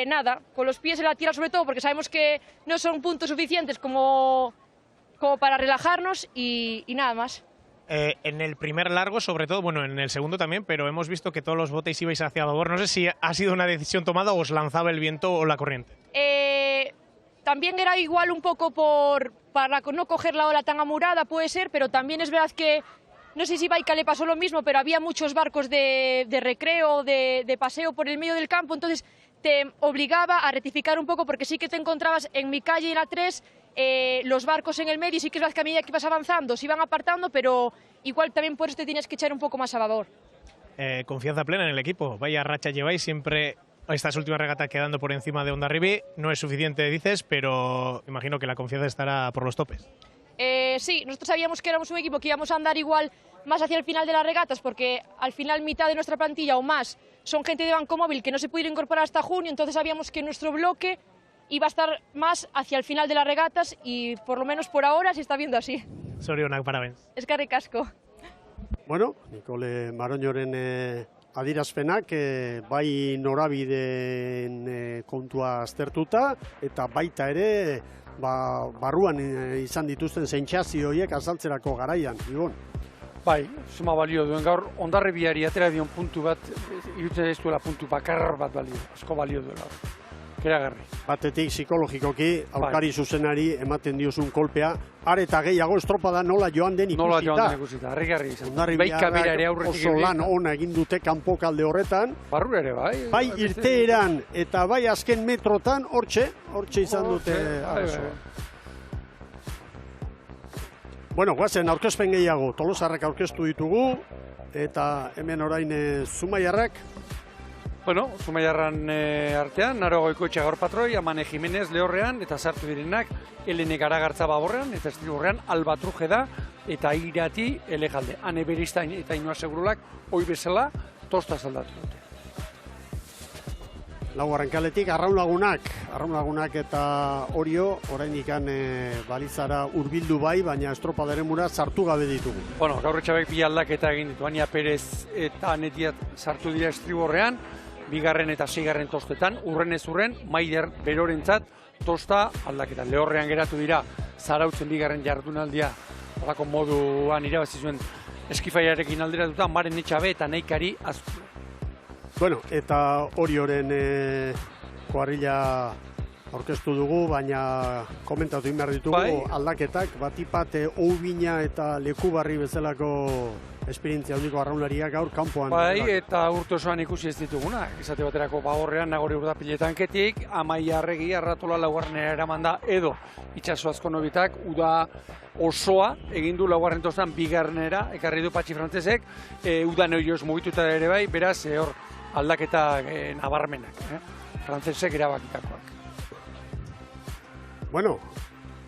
Nada, con los pies en la tierra sobre todo, porque sabemos que no son puntos suficientes como para relajarnos y nada más. En el primer largo, sobre todo, bueno, en el segundo también, pero hemos visto que todos los botes ibais hacia babor. No sé si ha sido una decisión tomada o os lanzaba el viento o la corriente. También era igual un poco para no coger la ola tan amurada, puede ser, pero también es verdad que no sé si Baica le pasó lo mismo, pero había muchos barcos de recreo, de paseo por el medio del campo, entonces te obligaba a rectificar un poco, porque sí que te encontrabas en mi calle, en la 3, los barcos en el medio, y sí que es verdad que a medida que ibas avanzando se iban apartando, pero igual también por eso te tienes que echar un poco más a babor. Confianza plena en el equipo, vaya racha lleváis, siempre estas últimas regatas quedando por encima de Hondarribia, no es suficiente dices, pero imagino que la confianza estará por los topes. Sí, nosotros sabíamos que éramos un equipo que íbamos a andar igual más hacia el final de las regatas, porque al final mitad de nuestra plantilla o más son gente de Banco Móvil que no se pudieron incorporar hasta junio, entonces sabíamos que nuestro bloque iba a estar más hacia el final de las regatas y por lo menos por ahora se está viendo así. Zorionak, parabéns. Eskerrik asko. Bueno, Nicole Maroñoren adierazpenak bai norabideen kontua aztertuta eta baita ere barruan izan dituzten sentsazio horiek azaltzerako garaian, Ibon. Bai, suma balio duen gaur, Hondarribiari atera dion puntu bat, irutzen ez duela puntu bakar bat balio, asko balio duela. Keragarri. Batetik psikologikoki aurkari zuzenari ematen diozun kolpea, are eta gehiago estropada nola joan den ikusita. Nola joan den ikusita, harrigarri izan. Hondarribiarrak oso lan ona egin dute kanpokalde horretan. Barrura ere, bai. Bai irteeran eta bai azken metrotan, hortxe izan dute arazoa. Bueno, guazen aurkezpen gehiago, Tolosarrak aurkeztu ditugu, eta hemen orain Zumaiarrak. Bueno, Zumaiarran artean, Naro Goikoetxea gaur patroi, Amane Jimenez lehorrean, eta sartu direnak, Elene Garagartza baborrean, eta estriborrean Albatruje da, eta Irati Elejalde. Ane Beristain eta Inoa Segurulak, hoi bezala, tosta saldatu dute. Lau arrankaletik, Arraunlagunak eta Orio, orain ikan balizara urbildu bai, baina estropadaren mura sartu gabe ditugu. Bueno, gaur etxabek bi aldaketa egin ditu, Ania Perez eta Netiat sartu dira estriborrean, bigarren eta seigarren tostetan, urrenez urren, Maider Berorentzat tosta aldaketan. Lehorrean geratu dira, Zarautzen bigarren jardunaldia, horako moduan irabazi zuen eskifaiarekin alderatuta, Maren Etxabe eta Neikari Azkue. Bueno, eta Orioren kuarrila aurkeztu dugu, baina komentatu behar ditugu aldaketak, batipat Oubina eta Lekubarri bezalako esperientzia handiko arraunlariak gaur kanpoan. Bai, eta urte osoan ikusi ez dituguna. Izate baterako Bagorrean, Nagore Urdapiletanketik, Amaia Arregi, Arratola laugarrenera eraman da, edo Itxaso Azkonobitak, uda osoa egin du laugarren tostan bigarrenera, ekarri du Patxi Frantzesek, udan oioz mugituta ere bai, beraz, hor aldaketa nabarmenak, Frantzesek erabakitakoak. Bueno,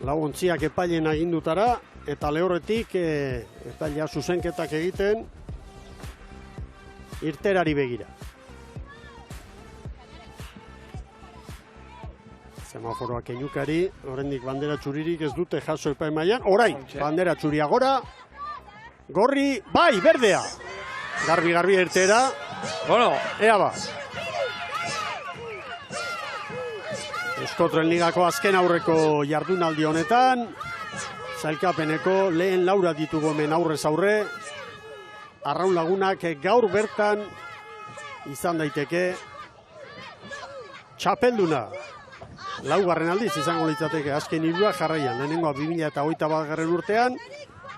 laguntziak epailen agindutara, eta lehorretik epailea zuzenketak egiten irterari begira. Semaforoak einukari, oraindik bandera txuririk ez dute jaso epaimailan. Orain, bandera txuria gora, gorri, bai, berdea! Garbi irtera. Bueno, ea ba. Euskotren Ligako azken aurreko jardunaldi honetan, sailkapeneko lehen laura ditugu hemen aurrez aurre. Arraunlagunak gaur bertan izan daiteke txapelduna. Laugarren aldiz izango litzateke azken hirua jarraian. Lehenengoa 2021 urtean,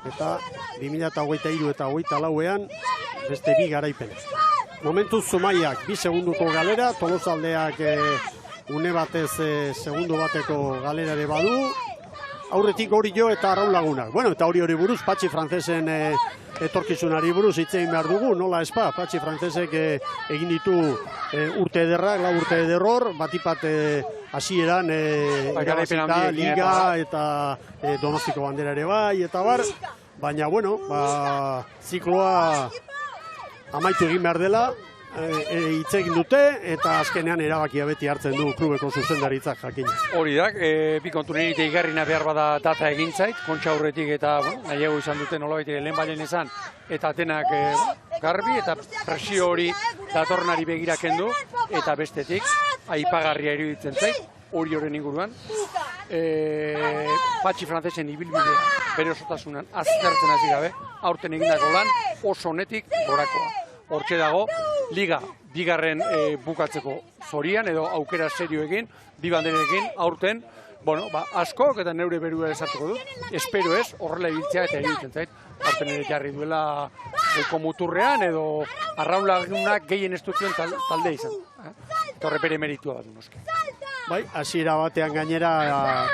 eta 2023 eta 2024ean beste bi garaipen. Momentuz Zumaiak 2 segunduko galera, Tolosaldeak une batez segundu bateko galera ere badu. Aurretik Orio eta Arraunlagunak. Bueno, eta hori buruz, Patxi Frantzesen etorkizunari buruz hitz egin behar dugu, nola espa, Patxi Frantzesek egin ditu urte ederrak, lau urte ederror, batipat hasieran irabazita Liga eta Donostiko bandera ere bai, eta bar, baina, bueno, zikloa amaitu egin behar dela, hitz egin dute, eta azkenean erabakia beti hartzen du klubeko zuzendaritzak jakin. Hori da, bi kontu nire igarrina behar bada data egin zait, kontxa aurretik eta nahiago izan duten nolabait lehen balen ezan, eta atenak garbi, eta presio hori datornari begira kendu, eta bestetik, aipagarria iruditzen zait, hori horren inguruan. Patxi Frantzesen ibilbidea bere osotasunan aztertzen hasi gabe, aurten egindako lan oso honetik gorakoa. Hortxe dago, Liga bigarren bukatzeko zorian edo aukera serioekin, bi banderekin aurten, bueno, askok eta neure berua esartuko du, espero ez, horrela ibiltzea eta iruditzen zait, aurten ere jarri duela komuturrean edo Arraunlagunak gehien ez duten talde izan. Eta horre bere meritua bat noski. Bai, hasiera batean gainera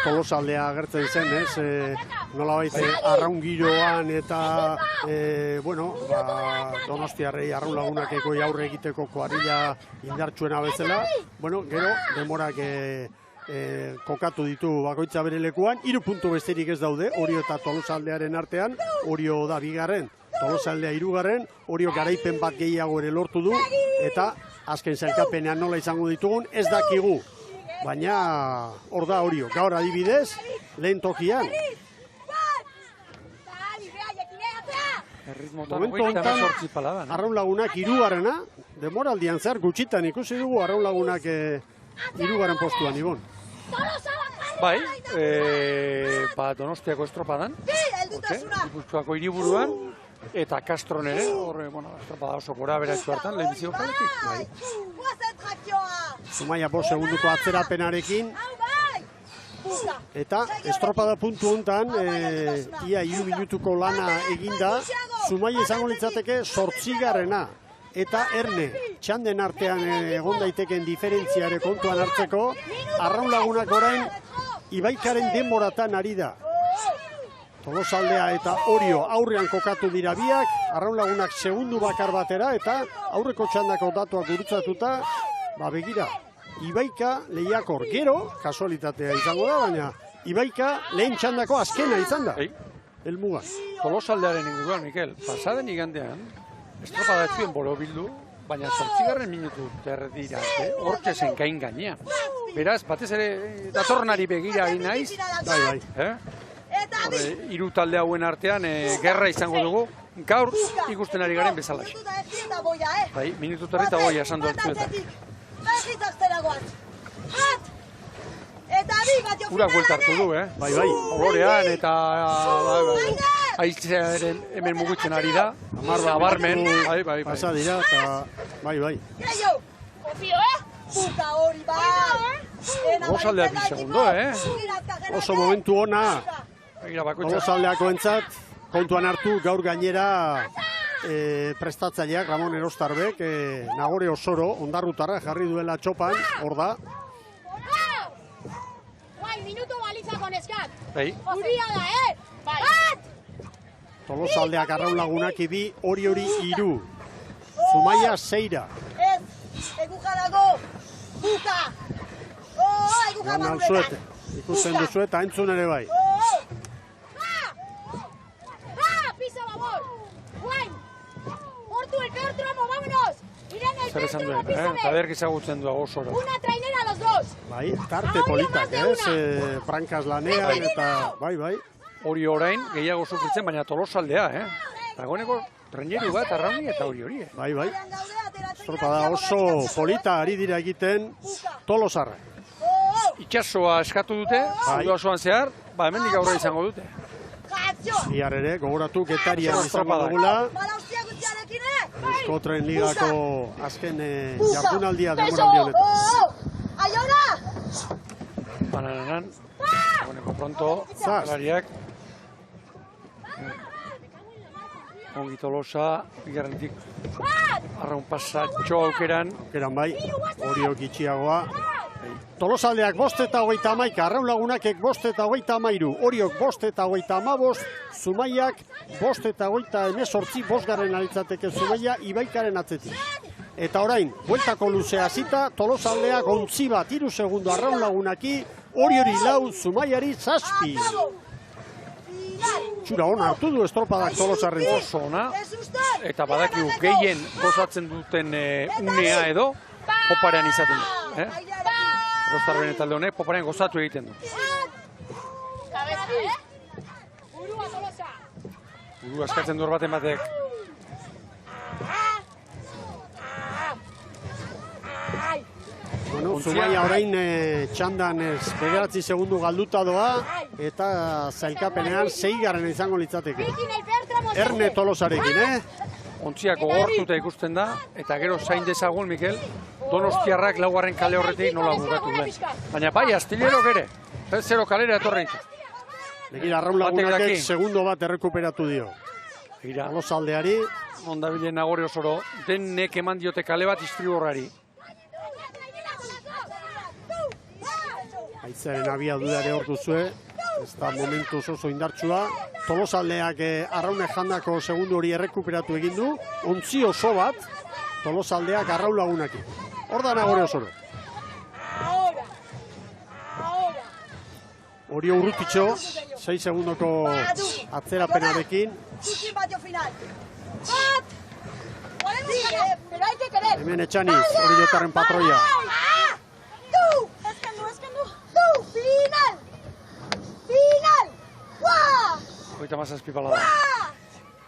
Tolosaldea agertzen zen, ez? Nolabait arraungiroan eta, bueno, Donostiarrei Arraunlagunak ekoi aurre egiteko kuarrila indartsuena bezala. Bueno, gero, demorak kokatu ditu bakoitza bere lekuan. 3 puntu besterik ez daude, Orio eta Tolosaldearen artean. Orio da bigarren, Tolosaldea 3garren, Orio garaipen bat gehiago ere lortu du, eta azken sailkapenean nola izango ditugun, ez dakigu. Baina hor da Orio, gaur adibidez, lehen tokian. Momentu honetan, Arraunlagunak 3garrena, demoraldian zer gutxitan ikusi dugu Arraunlagunak 3garren postuan, Ibon. Bai, Donostiako estropadan, Gipuzkoako hiriburuan, eta Castron ere, horre, bueno, estropada oso gora beratxu hartan, lehen biziko kaletik. Zumaia 5 segunduko atzerapenarekin. Eta estropada puntu hontan, ia 3 minutuko lana eginda, Zumaia izango litzateke 8. Eta Erne, txanden artean egon daiteken diferentziare kontuan hartzeko, Arraun Lagunak orain Ibaikaren denboratan ari da. Tolosaldea eta Orio aurrean kokatu dira biak, Arraun Lagunak segundu bakar batera, eta aurreko txandako datuak gurutzatuta, begira, Ibaika lehiakor gero, kasualitatea izango da, baina Ibaika lehen txandako azkena izan da. Helmuga. Tolosaldearen inguruan, Mikel, pasaden igandean, estropada ez zuen borobildu, baina 8. minutu terdira, hortxe zen gain gainean. Beraz, batez ere, datornari begira ari naiz. Bai. Hiru talde hauen artean, gerra izango dugu, gaur ikusten ari garen bezala. Bai, minutu terdi eta boia esan du hartuetan. Urak buelta hartu du, Bai. Olorean eta aitzearen hemen mugitzen ari da. Abarmen, bai. Pasa dira, eta bai. Tolosaldeak 2 segundo, Oso momentu ona, Tolosaldeako entzat, kontuan hartu gaur gainera prestatzaileak Ramon Erostarbek, Nagore Osoro, ondarrutarra jarri duela txopan, hor da. Minuto balitzako neskak. Bai. Uria da, Bat! Tolosaldeak Arraun Lagunak 2, Hori 3. Zumaia 6. Eguja dago, buka! Eguja Alzuete, ikusten duzu eta entzun ere bai. Pisa babor! Juan! Hortu el peor tramo, vámonos! Irene, el Zer peor esan tramo, duen, písame! eta berk izagutzen du Osoro. Una trainera a los dos! Bai, tarte politak, Frankaz lanean eta bai. Hori orain, gehiago sufritzen, baina Tolosaldea, Dagoeneko traineru bat, Arrauni eta hori. Bai. Estropada oso polita ari dira egiten Tolosarra. Itxasoa eskatu dute, mundu osoan zehar, hemendik aurre izango dute. Bihar ere, gogoratu Getarian izango dugula. Euskotren Ligako azken jardunaldia demoraldi honetan. Aiora! Bananan, dagoeneko pronto, alariak. Ongi Tolosa, bigarrenetik Arraun pasatxo aukeran. Aukeran bai, Oriok itxiagoa. Tolosaldeak 5 eta 31, Arraun Lagunakek 5 eta 33, Oriok 5 eta 35, Zumaiak 5 eta 18, 5. alitzateke Zumaia Ibaikaren atzetik. Eta orain, bueltako luzea zita, Tolosaldeak 11 bat, 3 segundo Arraun Lagunaki, Hori 4, Zumaiari 7. Txura hona hartu du estropadak Tolosarren. Oso ona, eta badakigu gehien gozatzen duten unea edo, poparean izaten du. Erostarren talde honek poparean gozatu egiten du. Burua eskatzen du baten batek. Bueno, Zumaia orain txandan 9 segundu galduta doa, eta zailkapenean 6. izango litzateke. Erne Tolosarekin, Ontziak gogortuta ikusten da, eta gero zain dezagun, Mikel, Donostiarrak 4. kale horretik nola bugatu duen. Baina bai, Astillerok ere, 0 kalera etorrein. Begira, Arraun Lagunakek segundo bat errekuperatu dio. Tolosaldeari. Ondabilen Nagore Osoro, denek eman diote kale bat istriborrari. Aitzaren abiadura hor duzue, ez da momentu oso indartsua. Tolosaldeak Arraunek jandako segundu hori errekuperatu egin du, 11 oso bat, Tolosaldeak Arraun Lagunaki. Hor da Nagore Osoro. Hori Urrutitxo, 6 segundoko atzerapenarekin. Hemen Etxaniz, hori jotarren patroia. Hogeita mazazpi palada.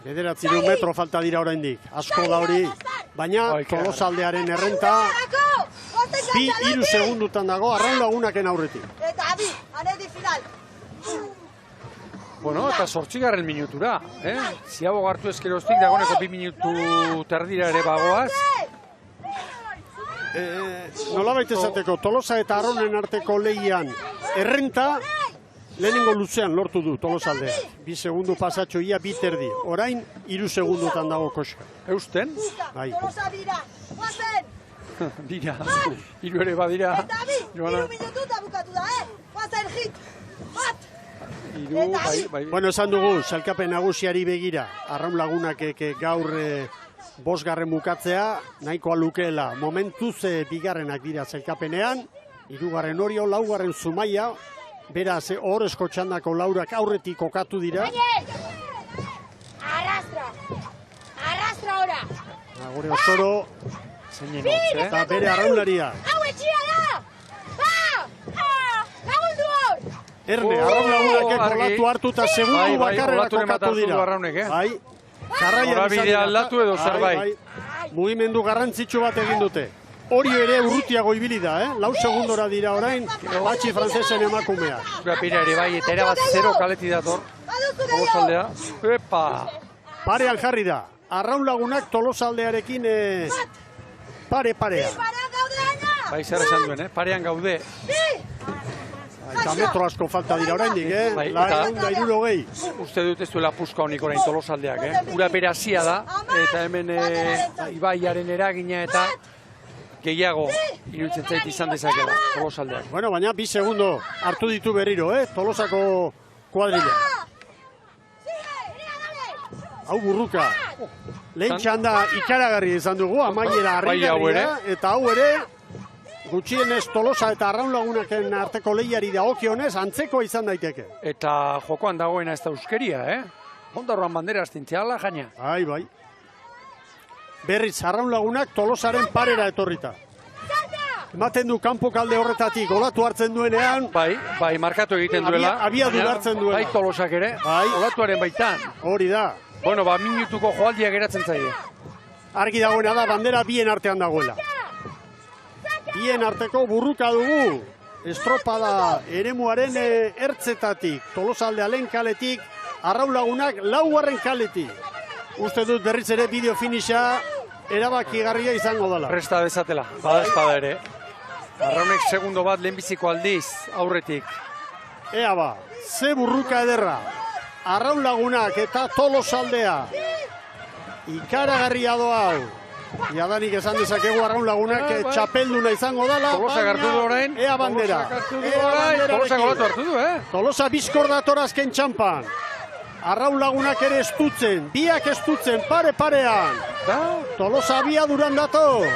9 metro falta dira oraindik. Asko da hori, baina Tolosaldearen errenta 2-3 segundutan dago Arraun Lagunaken aurretik. Bueno, eta 8. minutura. Ziago gartu ezkeroztik dagoeneko 2 minutu terdira ere bagoaz. nolabait esateko, Tolosa eta Arraunen arteko lehian errenta, lehenengo luzean lortu du Tolosaldea. 2 segundu pasatxo ia 2 terdi. Orain, 3 segundutan dago koska. Eusten? Bai. Tolosa dira, guazen! Dira, 3 ere badira. Eta 3 minututa bukatu da, guazen hit! Bat! 3, bai. Bueno, esan dugu, sailkapen nagusiari begira, Arraun Lagunak gaur 5. bukatzea, nahikoa lukeela. Momentuz 2. dira sailkapenean, 3. Orio, 4. Zumaia, beraz, horrezko txandako laurak aurretik kokatu dira. Arrastra! Arrastra ora! Gure Osoro, eta bere arraunlaria. Hau etxia da! Lagundu hor! Erne, Arraun Lagunak argi. olatu hartu eta segundu bakarrera olaturen bat kokatu hartu du dira. Arraunek, Bai, jarraian Norabidea izan dira. aldatu edo zerbait. Mugimendu garrantzitsu bat egin dute. Hori ere urrutiago ibili da, 4 segundora dira orain, batxi frantzesen emakumea. Pira ere bai, eta erabat 0 kaleti dator. Tolosaldea. Epa! Parean jarri da. Arraun Lagunak Tolosaldearekin pare-parea. Bai, zer esan duen, parean gaude. Eta metro asko falta dira oraindik, Bai, Lagun da 60. Uste dut ez duela puska honik orain Tolosaldeak, Ura bere hasia da, eta hemen Ibaiaren eragina eta gehiago iruditzen zait izan dezakela Tolosaldeak. Bueno, baina 2 segundo hartu ditu berriro, Tolosako kuadrilla. Hau burruka. Lehen txanda ikaragarri izan dugu, amaiera harrigarria, eta hau ere, gutxienez Tolosa eta Arraun Lagunaken arteko lehiari dagokionez antzekoa izan daiteke. Eta jokoan dagoena ez da euskeria, Ondarroan bandera astintziala jaina. Bai. Berriz, Arraun Lagunak Tolosaren parera etorrita. Ematen du kanpo kalde horretatik olatu hartzen duenean. Bai, markatu egiten duela. Abiadura hartzen duela. Bai, Tolosak ere, Bai. olatuaren baitan. Hori da. Bueno, minutuko joaldia geratzen zaie. Argi dagoena da, bandera bien artean dagoela. Bien arteko burruka dugu. Estropada eremuaren ertzetatik, Tolosaldea lehen kaletik, Arraun Lagunak 4. kaletik. Uste dut berriz ere bideo finisha erabakigarria izango dela. Presta dezatela, bada espada ere. Arraunek segundo bat lehenbiziko aldiz, aurretik. Ea ba, ze burruka ederra. Arraun Lagunak eta Tolosaldea. Ikaragarria doa hau. Jadanik esan dezakegu Arraun Lagunak txapelduna izango dela. Tolosak hartu du orain. Ea bandera. Tolosak olatu hartu du, Tolosa bizkor dator azken txampan. Arraun Lagunak ere estutzen, biak estutzen, pare-parean. Tolosa abiaduran dator.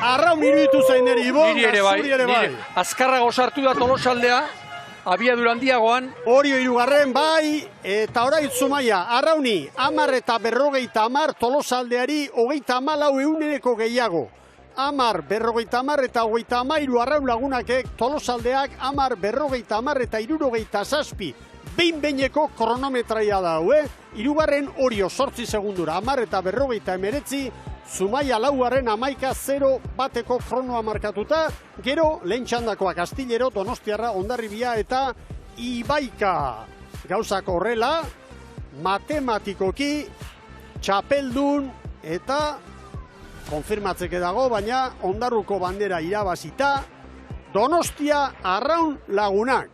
Arraun iruditu zain eri, Niri ere bai. Azkarrago sartu da Tolosaldea, abiadura handiagoan. Orio 3. bai, eta orain Zumaia, Arrauni, 10 eta 50, Tolosaldeari 34% gehiago. 10, 50 eta 33 Arraun Lagunakek, Tolosaldeak 10, 50 eta 67. Behin-behineko kronometraia da, 3. Orio 8 segundura, 10 eta 59, Zumaia 4. 11-0 bateko kronoa markatuta, gero lehen txandakoa Kastillero, Donostiarra, Hondarribia eta Ibaika. Gauzak horrela, matematikoki, txapeldun eta konfirmatzeke dago, baina Ondarruko bandera irabazita, Donostia Arraun Lagunak.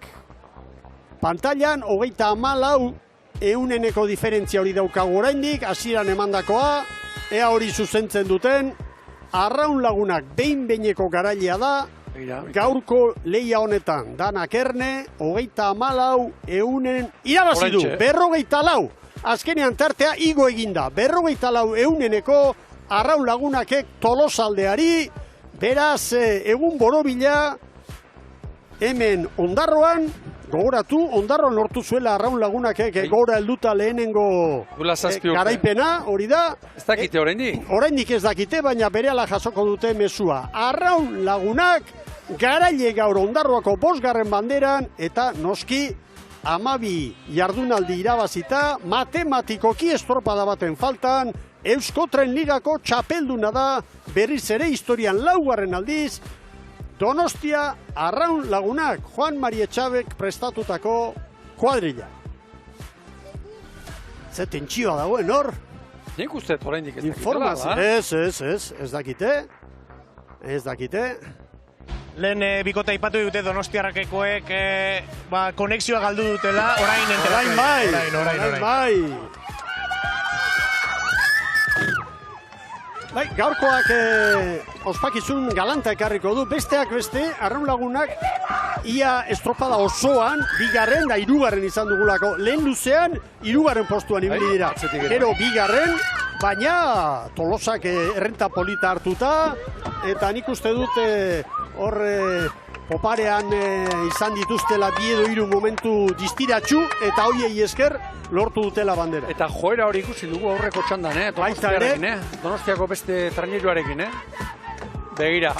Pantailan 34% diferentzia hori daukagu oraindik, hasieran emandakoa, ea hori zuzentzen duten, Arraun Lagunak behin-behineko garailea da, gaurko leia honetan, Danak Erne, 34% irabazi du, 44. Azkenean tartea igo eginda, 44% Arraun Lagunakek Tolosaldeari, beraz egun borobila hemen Ondarroan, gogoratu, Ondarroan lortu zuela Arraun Lagunakek gora helduta lehenengo garaipena, hori da. Ez dakite oraindik. Oraindik ez dakite, baina berehala jasoko dute mezua. Arraun Lagunak garaile gaur Ondarroako 5. banderan eta noski 12 jardunaldi irabazita, matematikoki estropada baten faltan, Euskotren Ligako txapelduna da, berriz ere historian 4. aldiz, Donostia Arraun Lagunak, Juan Mari Etxabek prestatutako kuadrilla. Ze tentsioa dagoen hor, Nik uste oraindik ez Informazio, ez dakite. Ez dakite. Lehen bikota aipatu dute donostiarrakekoek konexioa galdu dutela, orain enteratu. Orain bai. Bai, gaurkoak ospakizun galanta ekarriko du, besteak beste, arraun lagunak ia estropada osoan, bigarren da hirugarren izan dugulako. Lehen luzean, hirugarren postuan ibili dira. Gero bigarren, baina Tolosak errenta polita hartuta, eta nik uste dut hor oparean izan dituztela bi edo hiru momentu distiratsu, eta hoiei esker lortu dutela bandera. Eta joera hori ikusi dugu aurreko txandan, Donostiarekin, Donostiako beste traineruarekin, Begira,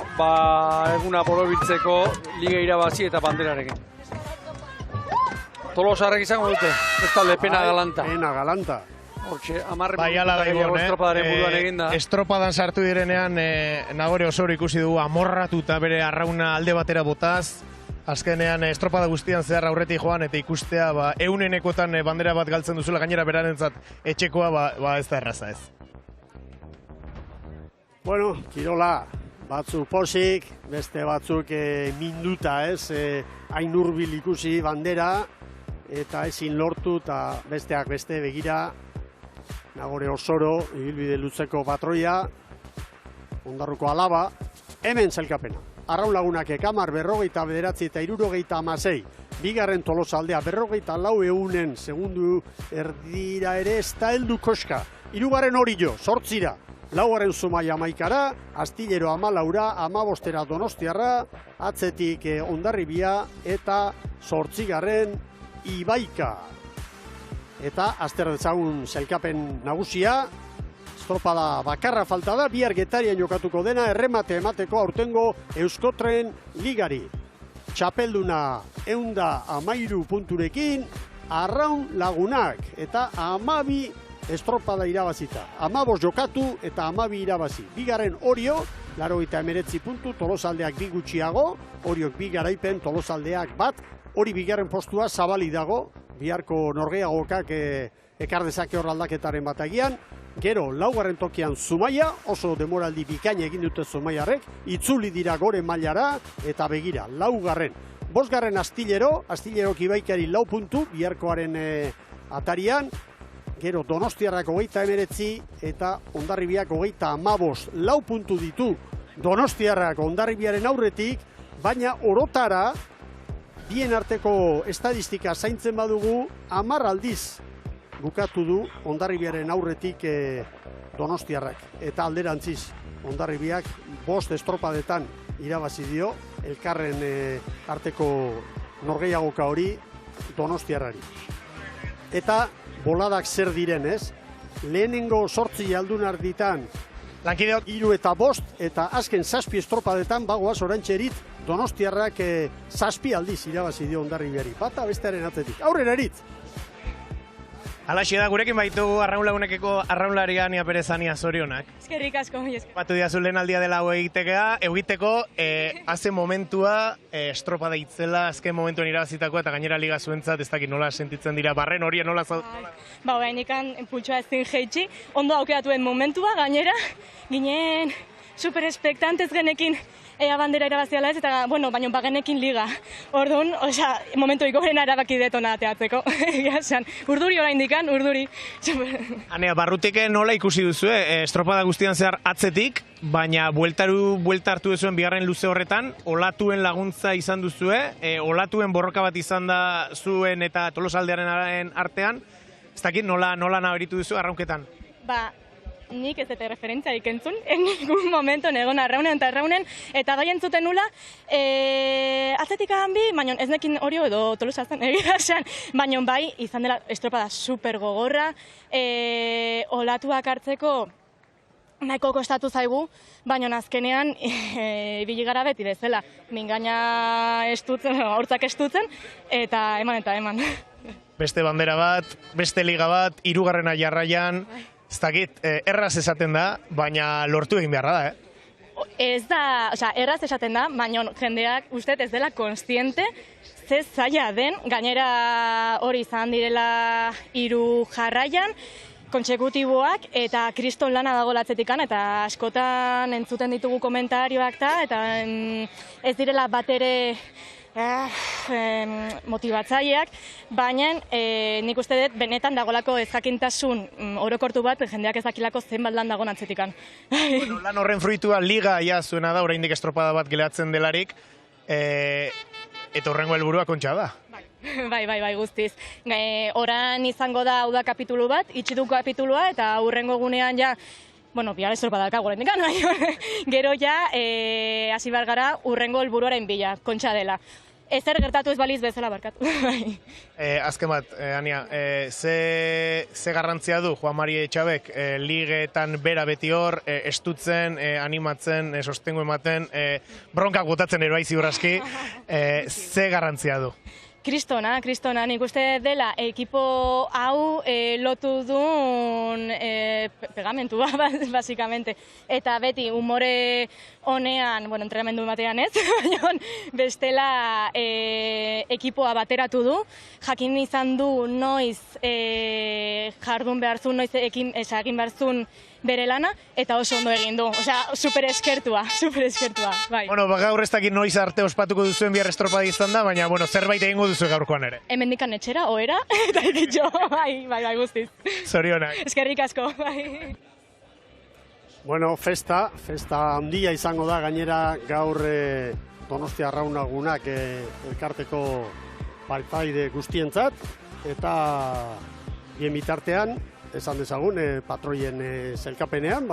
eguna borobiltzeko liga irabazi eta banderarekin. Tolosarrek izango dute, ez talde pena galanta. Pena galanta. Hortxe, 10 bai, ala da estropadaren buruan eginda. Estropadan sartu direnean, Nagore Osoro ikusi dugu amorratuta bere arrauna alde batera botaz. Azkenean estropada guztian zehar aurretik joan eta ikustea eunenekotan bandera bat galtzen duzula, gainera berarentzat etxekoa ez da erraza ez. Bueno, kirola, batzuk posik, beste batzuk minduta hain hurbil ikusi bandera, eta ezin lortu eta besteak beste begira Nagore Osoro, ibilbide luzeko patroia, Ondarruko alaba, hemen zelkapena. Arraun lagunak 50, 59 eta 76. Bigarren Tolosaldea 44 eunen segundu erdira ere ez da heldu koska. Hirugarren Orillo, 8. Laugarren Zumaia 11, Astillero 14, 15 Donostiarra, atzetik Hondarribia eta 8. Ibaika. Eta azter dezagun zelkapen nagusia, estropada bakarra falta da, bihar Getarian jokatuko dena, erremate emateko aurtengo Euskotren ligari. Txapelduna 113 punturekin, arraun lagunak eta 12 estropada irabazita. 15 jokatu eta 12 irabazi. Bigarren Orio, 89 puntu, Tolosaldeak 2 gutxiago, Oriok 2 garaipen, Tolosaldeak 1, hori bigarren postua zabali dago, biharko norgeagokak ekar dezake hor aldaketaren bat agian. Gero, laugarren tokian Zumaia, oso demoraldi bikaina egin dute Zumaiarrek, itzuli dira gore mailara eta begira, laugarren. Bosgarren Astillerok Ibaikari 4 puntu, biharkoaren atarian. Gero, Donostiarrak 29 eta Hondarribiak 15, 4 puntu ditu Donostiarrak Hondarribiaren aurretik, baina orotara, bien arteko estadistika zaintzen badugu, 10 aldiz bukatu du Hondarribiaren aurretik Donostiarrak. Eta alderantziz, Hondarribiak 5 estropadetan irabazi dio, elkarren arteko norgehiagoka hori Donostiarrari. Eta boladak zer diren, ez? Lehenengo 8 aldunar ditan, Lankideok 3 eta 5, eta azken 7 estropadetan bagoaz orantxerit Donostiarrak 7 aldiz irabazi dio Hondarribiari. Bata bestearen atzetik. Aurrera erit! Alaxi da, gurekin baitu arraun lagunekeko arraunlarian ia perezania zorionak. Eskerrik asko, esker. Batu diazu lehen aldia dela hau egiteko, haze momentua estropada itzela, azken momentuen irabazitakoa eta gainera liga zuentzat, ez dakit nola sentitzen dira, barren horien nola zaudela? Bainikan pultsoa ezin jeitsi, ondo aukeratuen momentua, gainera, ginen super espektantez genekin ea bandera irabaziala ez, eta, bueno, baino bagenekin liga. Orduan, momentu ikorena erabaki detona ateatzeko. Urduri oraindikan, urduri. Anea, barrutik nola ikusi duzu, estropada guztian zehar atzetik, baina buelta hartu duzuen bigarren luze horretan, olatuen laguntza izan duzue, olatuen borroka bat izan da zuen eta Tolosaldearen artean, ez dakit nola nabaritu duzu arraunketan? Nik ez dute referentziarik entzun, en ningún momento egon arraunen, eta bai entzuten nula, atzetik bi, baina ez nekin Orio edo Tolosa zen, baina bai izan dela estropada super gogorra, olatuak hartzeko nahiko kostatu zaigu, baina azkenean ibili gara beti bezala, mingaina estutzen, hortzak estutzen, eta eman. Beste bandera bat, beste liga bat, 3. jarraian, ez dakit, erraz esaten da, baina lortu egin beharra da, Ez da, erraz esaten da, baina jendeak uste ez dela konstiente, ze zaila den, gainera hori izan direla 3 jarraian, kontsekutiboak eta kriston lana dago latzetikan, eta askotan entzuten ditugu komentarioak eta ez direla bat ere motibatzaileak, baina nik uste dut benetan dagolako ezjakintasun orokortu bat jendeak ez dakilako zenbat lan dagoen atzetikan. Lan horren fruitua liga ja zuena da, oraindik estropada bat geratzen delarik, eta horrengo helburua kontxa da. Bai, guztiz. Oran izango da hau da kapitulu bat, itxi du kapitulua, eta hurrengo egunean ja, bihar estropada dakago oraindik, gero ja, hasi behar gara hurrengo helburuaren bila, kontxa dela. Ezer gertatu ez baliz bezala barkatu. Azken bat, Ania, ze garrantzia du Juan Mari Etxabek ligetan bera beti hor, estutzen, animatzen, sostengu ematen, bronkak botatzen ero ziur aski, ze garrantzia du? Kristona, nik uste dela ekipo hau lotu duen pegamentua, basikamente. Eta beti umore honean, entrenamendu batean ez, baina bestela ekipoa bateratu du. Jakin izan du noiz jardun behar zuen, noiz egin behar zuen bere lana, eta oso ondo egin du. Osea, super eskertua, bai. Gaur ez dakit noiz arte ospatuko duzuen bihar estropada izan da, baina zerbait egingo duzu gaurkoan ere. Hemendikan etxera, ohera, eta egitxo, bai, guztiz. Zorionak. Eskerrik asko, bai. Festa handia izango da, gainera gaur Donostia Arraunagunak elkarteko partaide guztientzat, eta bien bitartean, esan dezagun, patroien zelkapenean,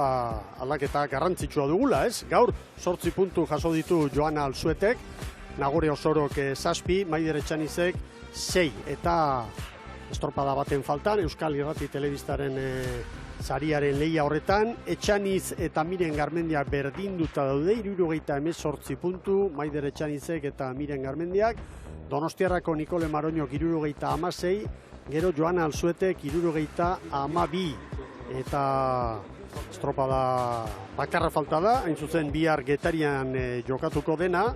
aldaketa garrantzitsua dugula, ez? Gaur, 8 puntu jaso ditu Joana Alzuetek, Nagore Osorok 7, Maider Etxanizek 6, eta estropada baten faltan, Euskal Irrati Telebistaren sariaren lehia horretan, Etxaniz eta Miren Garmendiak berdinduta daude, 78 puntu, Maider Etxanizek eta Miren Garmendiak, Donostiarrako Nikole Maroñok 76, gero Joana Alzuetek 72, eta estropada bakarra falta da, hain zuzen bihar Getarian jokatuko dena,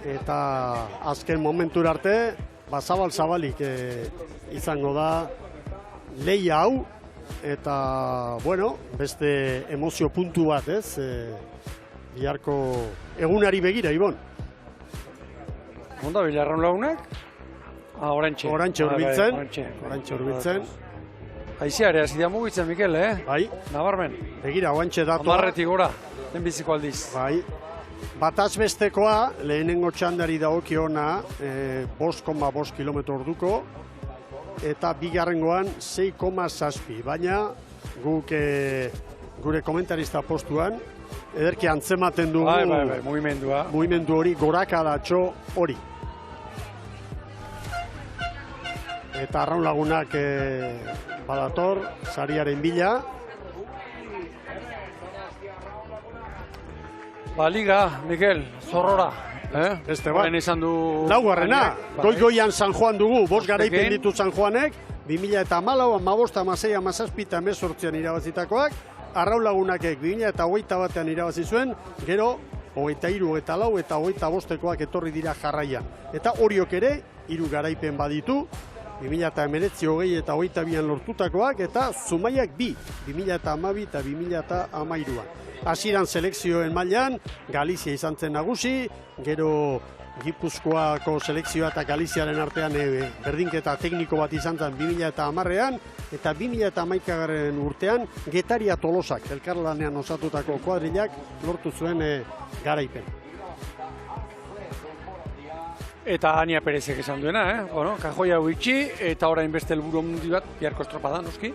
eta azken momentura arte, zabalik izango da lehia hau, eta, beste emozio puntu bat, ez, biharko egunari begira, Ibon. Onda, Bilarraun lagunak? Orantxe urbiltzen. Aizeare, hasi da mugitzen, Mikel, Bai. Nabarmen. Begira, oantxe datoa. Amarretik gora, den biziko aldiz. Bai. Bataz bestekoa, lehenengo txandari dagokiona 5,5 kilometro orduko, eta bigarrengoan 6,7. Baina, guk gure komentarista postuan, ederki antzematen dugu mugimendu hori, gorakadatxo hori. Eta Arraun Lagunak badator, sariaren bila. Liga, Mikel, zorrora. Beste bat. Izan du... Laugarrena, goi-goian San Juan dugu, 5 garaipen ditu San Juanek, 2014, 15, 16, 17 eta 18 irabazitakoak, Arraun Lagunakek 2021 irabazi zuen, gero 23, 24 eta 25koak etorri dira jarraian. Eta horiok ere, 3 garaipen baditu, 2019, 20 eta 22an lortutakoak, eta Zumaiak 2012 eta 2013an. Hasieran selekzioen mailan, Galizia izan zen nagusi, gero Gipuzkoako selekzioa eta Galiziaren artean berdinketa tekniko bat izan zen 2010an, eta 2011 urtean Getaria Tolosak, elkarlanean osatutako kuadrilak, lortu zuen garaipen. Eta Ania Perezek esan duena, kajoia huitxi, eta orain beste helburu handi bat, biharko estropada noski,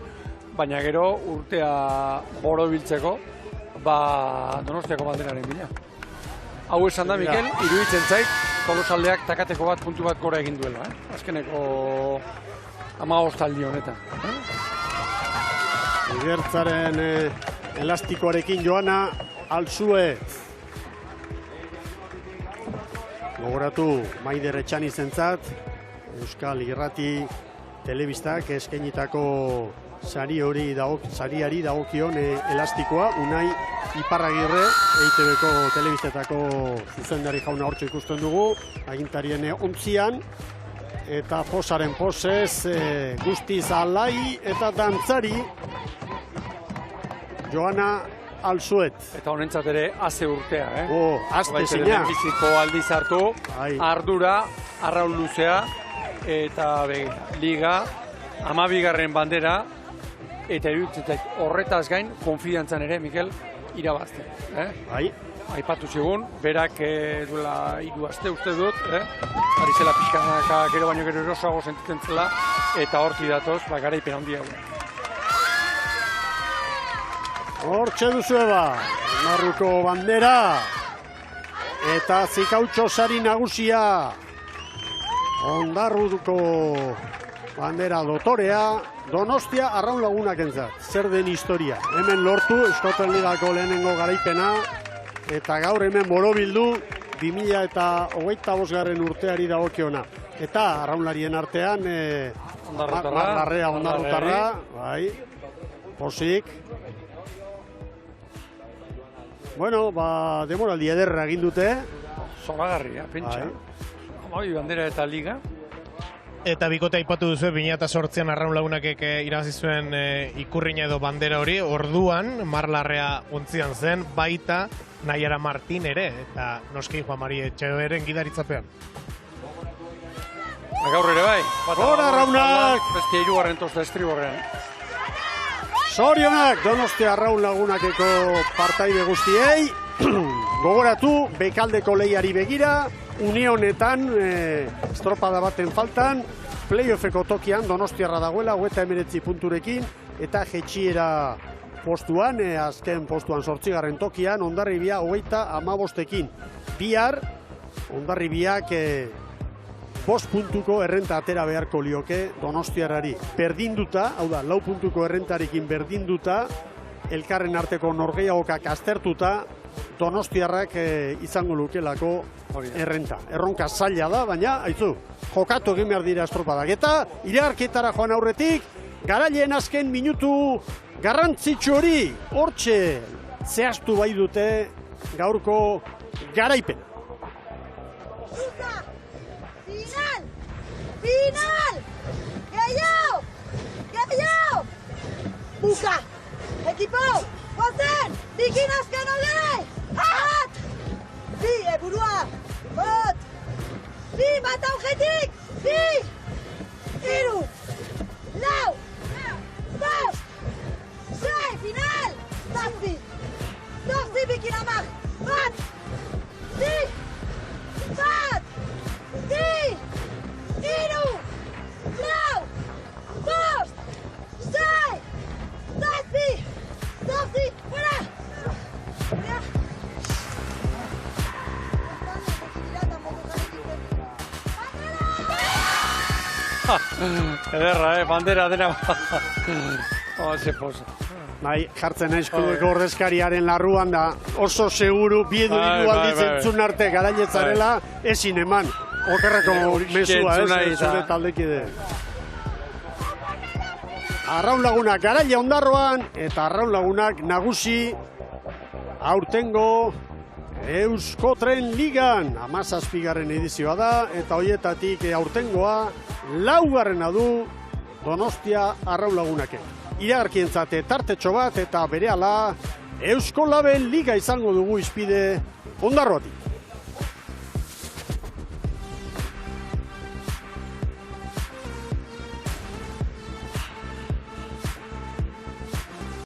baina gero urtea borobiltzeko, Donostiako banderaren bila. Hau esan da, Mikel, iruditzen zait, Tolosaldeak takateko bat puntu bat gora egin duela, azkeneko 15 aldi honetan. Igertzaren elastikoarekin Joana Alzue. Gogoratu Maider Etxanizentzat, Euskal Irrati Telebistak eskainitako sariari dagokion elastikoa, Unai Iparragirre, EITB-ko telebistetako zuzendari jauna hortxe ikusten dugu, agintarien ontzian, eta posaren posez guztiz alai eta dantzari Joana Alzuet. Eta honentzat ere haze urtea, Azte zina. Biziko aldiz hartu, ardura, arraun luzea, eta liga, 12. bandera, eta iruditzen horretaz gain, konfidantzan ere, Mikel, irabazten. Aipatu zigun, berak duela 3 aste uste dut, ari zela pixkanaka gero baino gero erosoago sentitzen zela, eta horti datoz, garaipen handia. Hortxe duzu Ondarruko bandera, eta Zikautxo sari nagusia, Ondarruko bandera dotorea, Donostia Arraun Lagunak entzat. Zer den historia. Hemen lortu, Euskotren Ligako lehenengo garaipena, eta gaur hemen borobildu 2025. urteari dagokiona. Eta arraunlarien artean, Ondarrutarra, posik. Bueno, demoraldi ederra egin dute. Zoragarria, pentsa. Bandera eta liga. Eta bikote aipatu duzu 2008an Arraun Lagunakek irabazi zuen ikurrina edo bandera hori, orduan Marlarrea ontzian zen, baita Naiara Martin ere, eta noski Juan Mari Etxeberen gidaritzapean. Gaur ere bai. Hora Arraunak! Beste 3. tosta estriborrean. Zorionak Donostia Arraun Lagunakeko partaide guztiei. Gogoratu, bekaldeko lehiari begira, unionetan, estropada baten faltan, playoffeko tokian Donostiarra dagoela, 39 punturekin, eta jetxiera postuan, azken postuan 8. tokian, Hondarribia 35ekin. Bihar, Hondarribiak 5 puntuko errenta atera beharko lioke Donostiarrari. Berdinduta, hau da, 4 puntuko errentarekin berdinduta, elkarren arteko norgehiagokak aztertuta, Donostiarrak izango lukelako errenta. Erronka zaila da, baina, haitzu, jokatu egin behar dira estropadak. Eta, iragarketara joan aurretik, garaileen azken minutu garrantzitsu hori, hortxe zehaztu bai dute gaurko garaipen. Final! Final! Gehiago! Gehiago! Buka! Ekipo! Gozen! Bikin azken aldei! Bat! Bi, burua! Bot! Bi, bat augetik! Bi! 3! Lau! Bost! 6! Final! Zazpi! Zortzi bikin amak! Bat! Bi! Bat! Bi! 3! Lau! Bost! 6! Zazpi! Zortzi! Fuera! Ederra, bandera dena. Ze posa. Bai, jartzen naiz klubeko ordezkariaren larruan da, oso seguru, biedu aldiz entzun arte garailetzarela, ezin eman. Okerreko mesua, zure taldekide. Arraun Lagunak garaile Ondarroan, eta Arraun Lagunak nagusi aurtengo Euskotren Ligan. 17. edizioa da, eta hoietatik aurtengoa 4. du Donostia Arraun Lagunake. Iragarkientzat tartetxo bat, eta berehala Euskolabel Liga izango dugu izpide Ondarroatik.